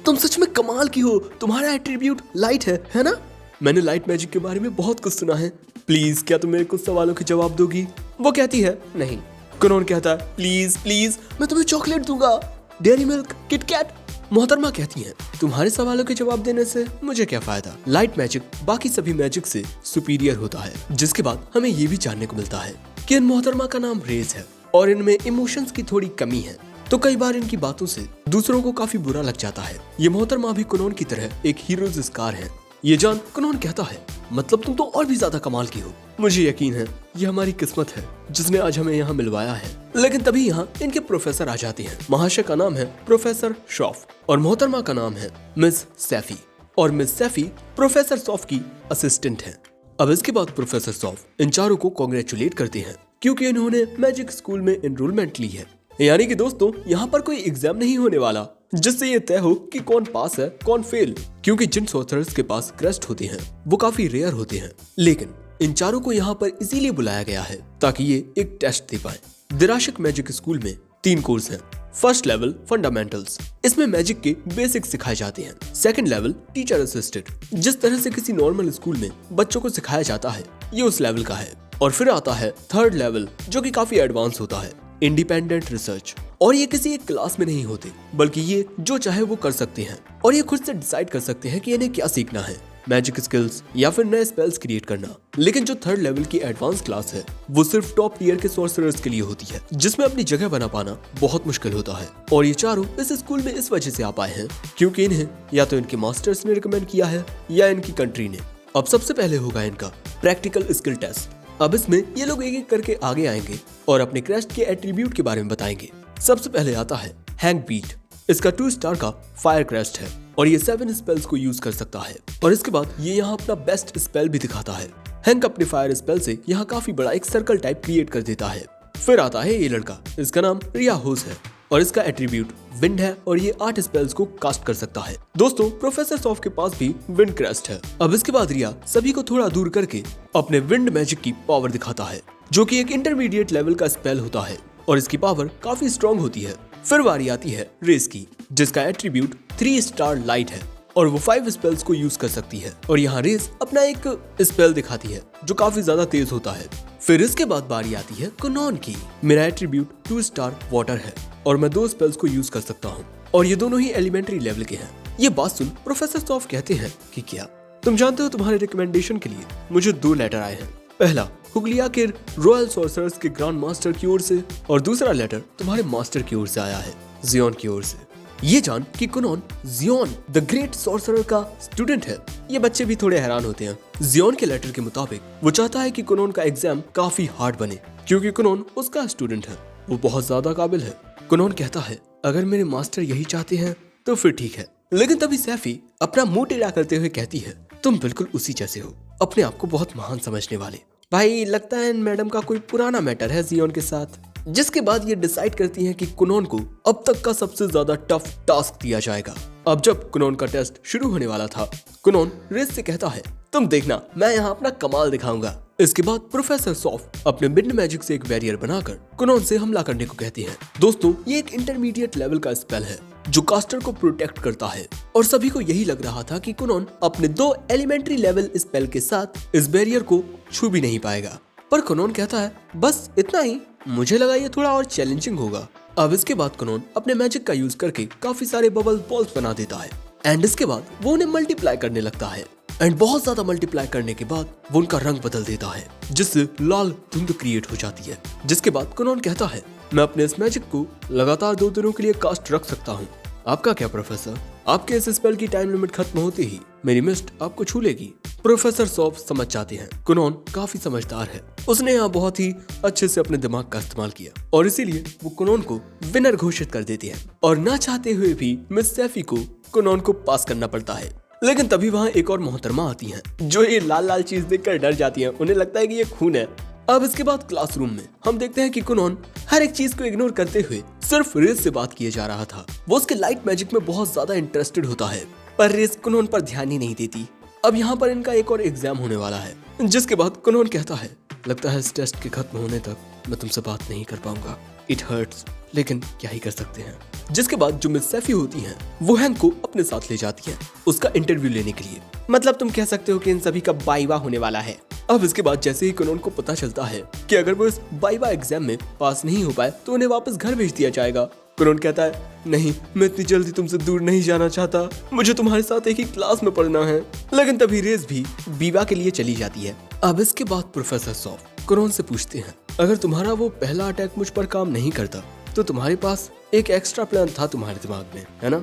तुम सच में कमाल की हो, तुम्हारा एट्रीब्यूट लाइट है ना? मैंने लाइट मैजिक के बारे में बहुत कुछ सुना है, प्लीज क्या तुम मेरे कुछ सवालों के जवाब दोगी? वो कहती है नहीं। कुनोन कहता है प्लीज प्लीज मैं तुम्हें चॉकलेट दूंगा, डेयरी मिल्क, किटकैट। मोहतरमा कहती है तुम्हारे सवालों के जवाब देने से मुझे क्या फायदा, लाइट मैजिक बाकी सभी मैजिक से सुपीरियर होता है। जिसके बाद हमें ये भी जानने को मिलता है कि इन मोहतरमा का नाम रेज है और इनमें इमोशंस की थोड़ी कमी है, तो कई बार इनकी बातों से दूसरों को काफी बुरा लग जाता है। ये मोहतरमा भी कुनोन की तरह एक हीरोज स्कार है। ये जान कुनोन कहता है मतलब तुम तो और भी ज्यादा कमाल की हो। मुझे यकीन है ये हमारी किस्मत है जिसने आज हमें यहाँ मिलवाया है। लेकिन तभी यहाँ इनके प्रोफेसर आ जाते हैं। महाशय का नाम है प्रोफेसर शॉफ और मोहतरमा का नाम है मिस सैफी। और मिस सैफी प्रोफेसर शॉफ की असिस्टेंट है। अब इसके बाद प्रोफेसर शॉफ इन चारों को कॉन्ग्रेचुलेट करते हैं क्योंकि इन्होंने मैजिक स्कूल में एनरोलमेंट ली है। यानी कि दोस्तों यहाँ पर कोई एग्जाम नहीं होने वाला जिससे ये तय हो कि कौन पास है कौन फेल, क्योंकि जिन सॉर्सरर्स के पास क्रेस्ट होते हैं वो काफी रेयर होते हैं। लेकिन इन चारों को यहाँ पर इसीलिए बुलाया गया है ताकि ये एक टेस्ट दे पाए। दिराशिक मैजिक स्कूल में 3 कोर्स हैं। फर्स्ट लेवल फंडामेंटल्स, इसमें मैजिक के बेसिक्स सिखाए जाते हैं। सेकंड लेवल टीचर असिस्टेड, जिस तरह से किसी नॉर्मल स्कूल में बच्चों को सिखाया जाता है ये उस लेवल का है। और फिर आता है थर्ड लेवल जो कि काफी एडवांस होता है, इंडिपेंडेंट रिसर्च। और ये किसी एक क्लास में नहीं होते बल्कि ये जो चाहे वो कर सकते हैं और ये खुद से डिसाइड कर सकते हैं कि इन्हें क्या सीखना है, मैजिक स्किल्स या फिर नए स्पेल्स क्रिएट करना। लेकिन जो थर्ड लेवल की एडवांस क्लास है वो सिर्फ टॉप टीयर के सॉर्सरर्स के लिए होती है जिसमें अपनी जगह बना पाना बहुत मुश्किल होता है। और ये चारों इस स्कूल में इस वजह से आ पाए हैं क्योंकि इन्हें या तो इनके मास्टर्स ने रिकमेंड किया है या इनकी कंट्री ने। अब सबसे पहले होगा इनका प्रैक्टिकल स्किल टेस्ट। अब इसमें ये लोग एक एक करके आगे आएंगे और अपने क्रेस्ट के एट्रीब्यूट के बारे में बताएंगे। सबसे पहले आता है हैंग बीट। इसका 2 स्टार का फायर क्रेस्ट है और ये 7 स्पेल्स को यूज कर सकता है। और इसके बाद ये यहाँ अपना बेस्ट स्पेल भी दिखाता है। हैंग अपने फायर स्पेल से यहाँ काफी बड़ा एक सर्कल टाइप क्रिएट कर देता है। फिर आता है ये लड़का, इसका नाम रिया होस है और इसका एट्रीब्यूट विंड है और ये 8 स्पेल्स को कास्ट कर सकता है। दोस्तों प्रोफेसर सॉफ के पास भी विंड क्रेस्ट है। अब इसके बाद रिया सभी को थोड़ा दूर करके अपने विंड मैजिक की पावर दिखाता है जो कि एक इंटरमीडिएट लेवल का स्पेल होता है और इसकी पावर काफी स्ट्रॉन्ग होती है। फिर बारी आती है रेस की जिसका एट्रीब्यूट 3 स्टार लाइट है और वो 5 स्पेल्स को यूज कर सकती है। और यहाँ रेस अपना एक स्पेल दिखाती है जो काफी ज्यादा तेज होता है। फिर इसके बाद बारी आती है कुनोन की। मेरा एट्रीब्यूट 2 स्टार वाटर है और मैं 2 स्पेल्स को यूज कर सकता हूँ और ये दोनों ही एलिमेंट्री लेवल के हैं। ये बात सुन प्रोफेसर सॉफ कहते हैं कि क्या तुम जानते हो तुम्हारे रिकमेंडेशन के लिए मुझे 2 लेटर आए हैं। पहला हुगलिया के रॉयल सॉर्सरर्स के ग्रैंड मास्टर की ओर से और दूसरा लेटर तुम्हारे मास्टर की ओर से आया है, जियोन की ओर से। ये जान कि कुनोन जियोन द ग्रेट सॉर्सरर का स्टूडेंट है ये बच्चे भी थोड़े हैरान होते हैं। जियोन के लेटर के मुताबिक वो चाहता है कि कुनोन का एग्जाम काफी हार्ड बने क्योंकि कुनोन उसका स्टूडेंट है, वो बहुत ज्यादा काबिल है। कुनोन कहता है अगर मेरे मास्टर यही चाहते हैं तो फिर ठीक है। लेकिन तभी सैफी अपना मुंह टेढ़ा करते हुए कहती है तुम बिल्कुल उसी जैसे हो, अपने आप को बहुत महान समझने वाले। भाई लगता है मैडम का कोई पुराना मैटर है जियोन के साथ। जिसके बाद ये डिसाइड करती हैं कि कुनोन को अब तक का सबसे ज्यादा टफ टास्क दिया जाएगा। अब जब कुनोन का टेस्ट शुरू होने वाला था कुनोन रेस से कहता है तुम देखना मैं यहाँ अपना कमाल दिखाऊंगा। इसके बाद प्रोफेसर सॉफ्ट अपने मिड मैजिक से एक बैरियर बनाकर कुनोन से हमला करने को कहती हैं। दोस्तों, ये एक इंटरमीडिएट लेवल का स्पेल है जो कास्टर को प्रोटेक्ट करता है और सभी को यही लग रहा था कि कुनोन अपने 2 एलिमेंट्री लेवल स्पेल के साथ इस बैरियर को छू भी नहीं पाएगा। पर कुनोन कहता है बस इतना ही, मुझे लगा ये थोड़ा और चैलेंजिंग होगा। अब इसके बाद कुनोन अपने मैजिक का यूज करके काफी सारे बबल बॉल्स बना देता है एंड इसके बाद वो उन्हें मल्टीप्लाई करने लगता है एंड बहुत ज्यादा मल्टीप्लाई करने के बाद वो उनका रंग बदल देता है जिससे लाल धुंध क्रिएट हो जाती है। जिसके बाद कुनोन कहता है मैं अपने इस मैजिक को लगातार 2 दिनों के लिए कास्ट रख सकता हूँ। आपका क्या प्रोफेसर? आपके इस स्पेल की टाइम लिमिट खत्म होते ही मेरी मिस्ट आपको छू लेगी। प्रोफेसर सॉफ्ट समझ जाते हैं कुनोन काफी समझदार है, उसने यहाँ बहुत ही अच्छे से अपने दिमाग का इस्तेमाल किया और इसीलिए वो कुनोन को विनर घोषित कर देते हैं और ना चाहते हुए भी मिस सैफी को कुनोन को पास करना पड़ता है। लेकिन तभी वहाँ एक और मोहतरमा आती हैं जो ये लाल लाल चीज देखकर डर जाती हैं, उन्हें लगता है कि ये खून है। अब इसके बाद क्लासरूम में हम देखते हैं कि कुनोन हर एक चीज को इग्नोर करते हुए सिर्फ रेस से बात किए जा रहा था। वो उसके लाइट मैजिक में बहुत ज्यादा इंटरेस्टेड होता है पर रेस कुनोन पर ध्यान ही नहीं देती। अब यहाँ पर इनका एक और एग्जाम होने वाला है जिसके बाद कुनोन कहता है लगता है इस टेस्ट के खत्म होने तक मैं तुमसे बात नहीं कर पाऊंगा, इट हर्ट्स, लेकिन क्या ही कर सकते हैं। जिसके बाद जो मिस सैफी होती हैं वो हैंक को अपने साथ ले जाती हैं उसका इंटरव्यू लेने के लिए। मतलब तुम कह सकते हो कि इन सभी का वाइवा होने वाला है। अब इसके बाद जैसे ही कुनोन को पता चलता है कि अगर वो इस वाइवा एग्जाम में पास नहीं हो पाए तो उन्हें वापस घर भेज दिया जाएगा। कुनोन कहता है नहीं, मैं इतनी जल्दी तुमसे दूर नहीं जाना चाहता, मुझे तुम्हारे साथ एक ही क्लास में पढ़ना है। लेकिन तभी रेस भी बीवा के लिए चली जाती है। अब इसके बाद प्रोफेसर सॉफ्ट कुनोन से पूछते हैं अगर तुम्हारा वो पहला अटैक मुझ पर काम नहीं करता तो तुम्हारे पास एक एक्स्ट्रा प्लान था तुम्हारे दिमाग में, है ना?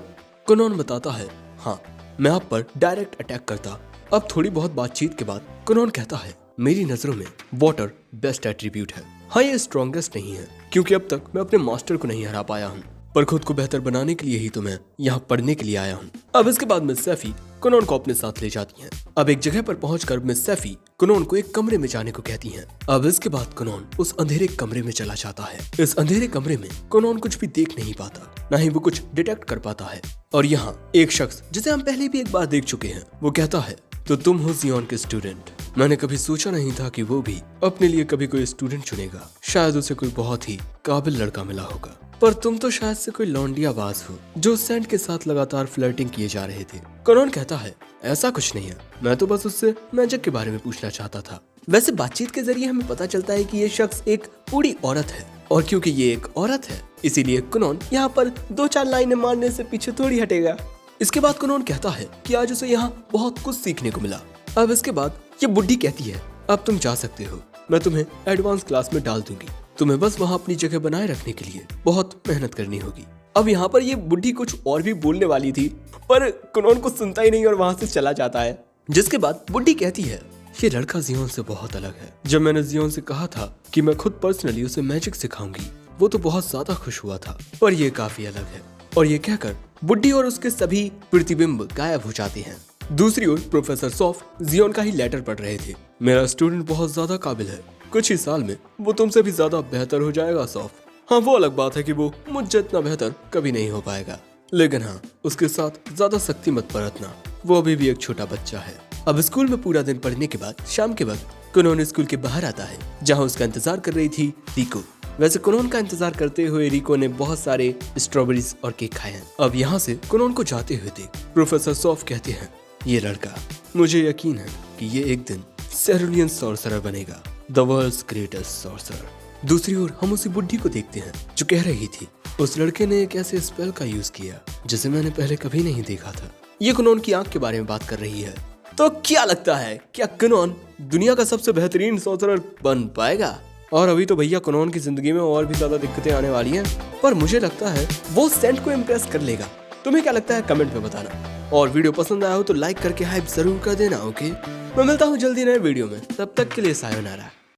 कुनोन बताता है हाँ, मैं आप पर डायरेक्ट अटैक करता। अब थोड़ी बहुत बातचीत के बाद कुनोन कहता है मेरी नजरों में वाटर बेस्ट एट्रीब्यूट है। हाँ, ये स्ट्रॉन्गेस्ट नहीं है क्योंकि अब तक मैं अपने मास्टर को नहीं हरा पाया हूँ, पर खुद को बेहतर बनाने के लिए ही तो मैं यहाँ पढ़ने के लिए आया हूँ। अब इसके बाद मिस सैफी कुनोन को अपने साथ ले जाती हैं। अब एक जगह पर पहुंचकर मिस सैफी कुनोन को एक कमरे में जाने को कहती हैं। अब इसके बाद कुनोन उस अंधेरे कमरे में चला जाता है। इस अंधेरे कमरे में कुनोन कुछ भी देख नहीं पाता, न ही वो कुछ डिटेक्ट कर पाता है। और यहाँ एक शख्स जिसे हम पहले भी एक बार देख चुके हैं वो कहता है तो तुम हो जियोन के स्टूडेंट। मैंने कभी सोचा नहीं था कि वो भी अपने लिए कभी कोई स्टूडेंट चुनेगा, शायद उसे कोई बहुत ही काबिल लड़का मिला होगा, पर तुम तो शायद से कोई लौंडियाबाज हो जो सेंट के साथ लगातार फ्लर्टिंग किए जा रहे थे। कुनोन कहता है ऐसा कुछ नहीं है, मैं तो बस उससे मैजिक के बारे में पूछना चाहता था। वैसे बातचीत के जरिए हमें पता चलता है कि ये शख्स एक बूढ़ी औरत है और क्योंकि ये एक औरत है इसीलिए कुनोन यहाँ पर 2-4 लाइनें मारने से पीछे थोड़ी हटेगा। इसके बाद कुनोन कहता है कि आज उसे यहाँ बहुत कुछ सीखने को मिला। अब इसके बाद ये बुढ़ी कहती है अब तुम जा सकते हो, मैं तुम्हें एडवांस क्लास में डाल दूंगी, तुम्हें बस वहाँ अपनी जगह बनाए रखने के लिए बहुत मेहनत करनी होगी। अब यहाँ पर ये बुढ़ी कुछ और भी बोलने वाली थी पर कुनोन को सुनता ही नहीं और वहाँ से चला जाता है। जिसके बाद बुढ़ी कहती है ये लड़का जियोन से बहुत अलग है। जब मैंने जियोन से कहा था कि मैं खुद पर्सनली उसे मैजिक सिखाऊंगी वो तो बहुत ज्यादा खुश हुआ था, पर ये काफी अलग है। और ये कहकर बुढ़ी और उसके सभी प्रतिबिंब गायब हो जाते हैं। दूसरी ओर प्रोफेसर सॉफ्ट जियोन का ही लेटर पढ़ रहे थे। मेरा स्टूडेंट बहुत ज्यादा काबिल है, कुछ ही साल में वो तुमसे भी ज्यादा बेहतर हो जाएगा सॉफ्ट। हाँ, वो अलग बात है कि वो मुझ जितना बेहतर कभी नहीं हो पाएगा, लेकिन हाँ उसके साथ ज्यादा सख्ती मत बरतना, वो अभी भी एक छोटा बच्चा है। अब स्कूल में पूरा दिन पढ़ने के बाद शाम के वक्त कुनोन स्कूल के बाहर आता है जहाँ उसका इंतजार कर रही थी रिको। वैसे कुनोन का इंतजार करते हुए रिको ने बहुत सारे स्ट्रॉबेरीज और केक खाए हैं। अब यहाँ से कुनोन को जाते हुए देख प्रोफेसर सॉफ्ट कहते हैं ये लड़का, मुझे यकीन है कि ये एक दिन सेरुलियन सॉर्सरर बनेगा, द वर्ल्ड्स ग्रेटेस्ट सॉर्सरर। दूसरी ओर हम उसी बुढ़ी को देखते हैं जो कह रही थी उस लड़के ने एक ऐसे स्पेल का यूज किया जिसे मैंने पहले कभी नहीं देखा था। ये कुनोन की आंख के बारे में बात कर रही है। तो क्या लगता है, क्या कुनोन दुनिया का सबसे बेहतरीन सॉर्सरर बन पाएगा? और अभी तो भैया कुनोन की जिंदगी में और भी ज्यादा दिक्कतें आने वाली हैं, पर मुझे लगता है वो सेंट को इम्प्रेस कर लेगा। तुम्हें क्या लगता है कमेंट में बताना, और वीडियो पसंद आया हो तो लाइक करके हाइप जरूर कर देना। ओके, मैं मिलता हूँ जल्दी नए वीडियो में, तब तक के लिए सायोनारा।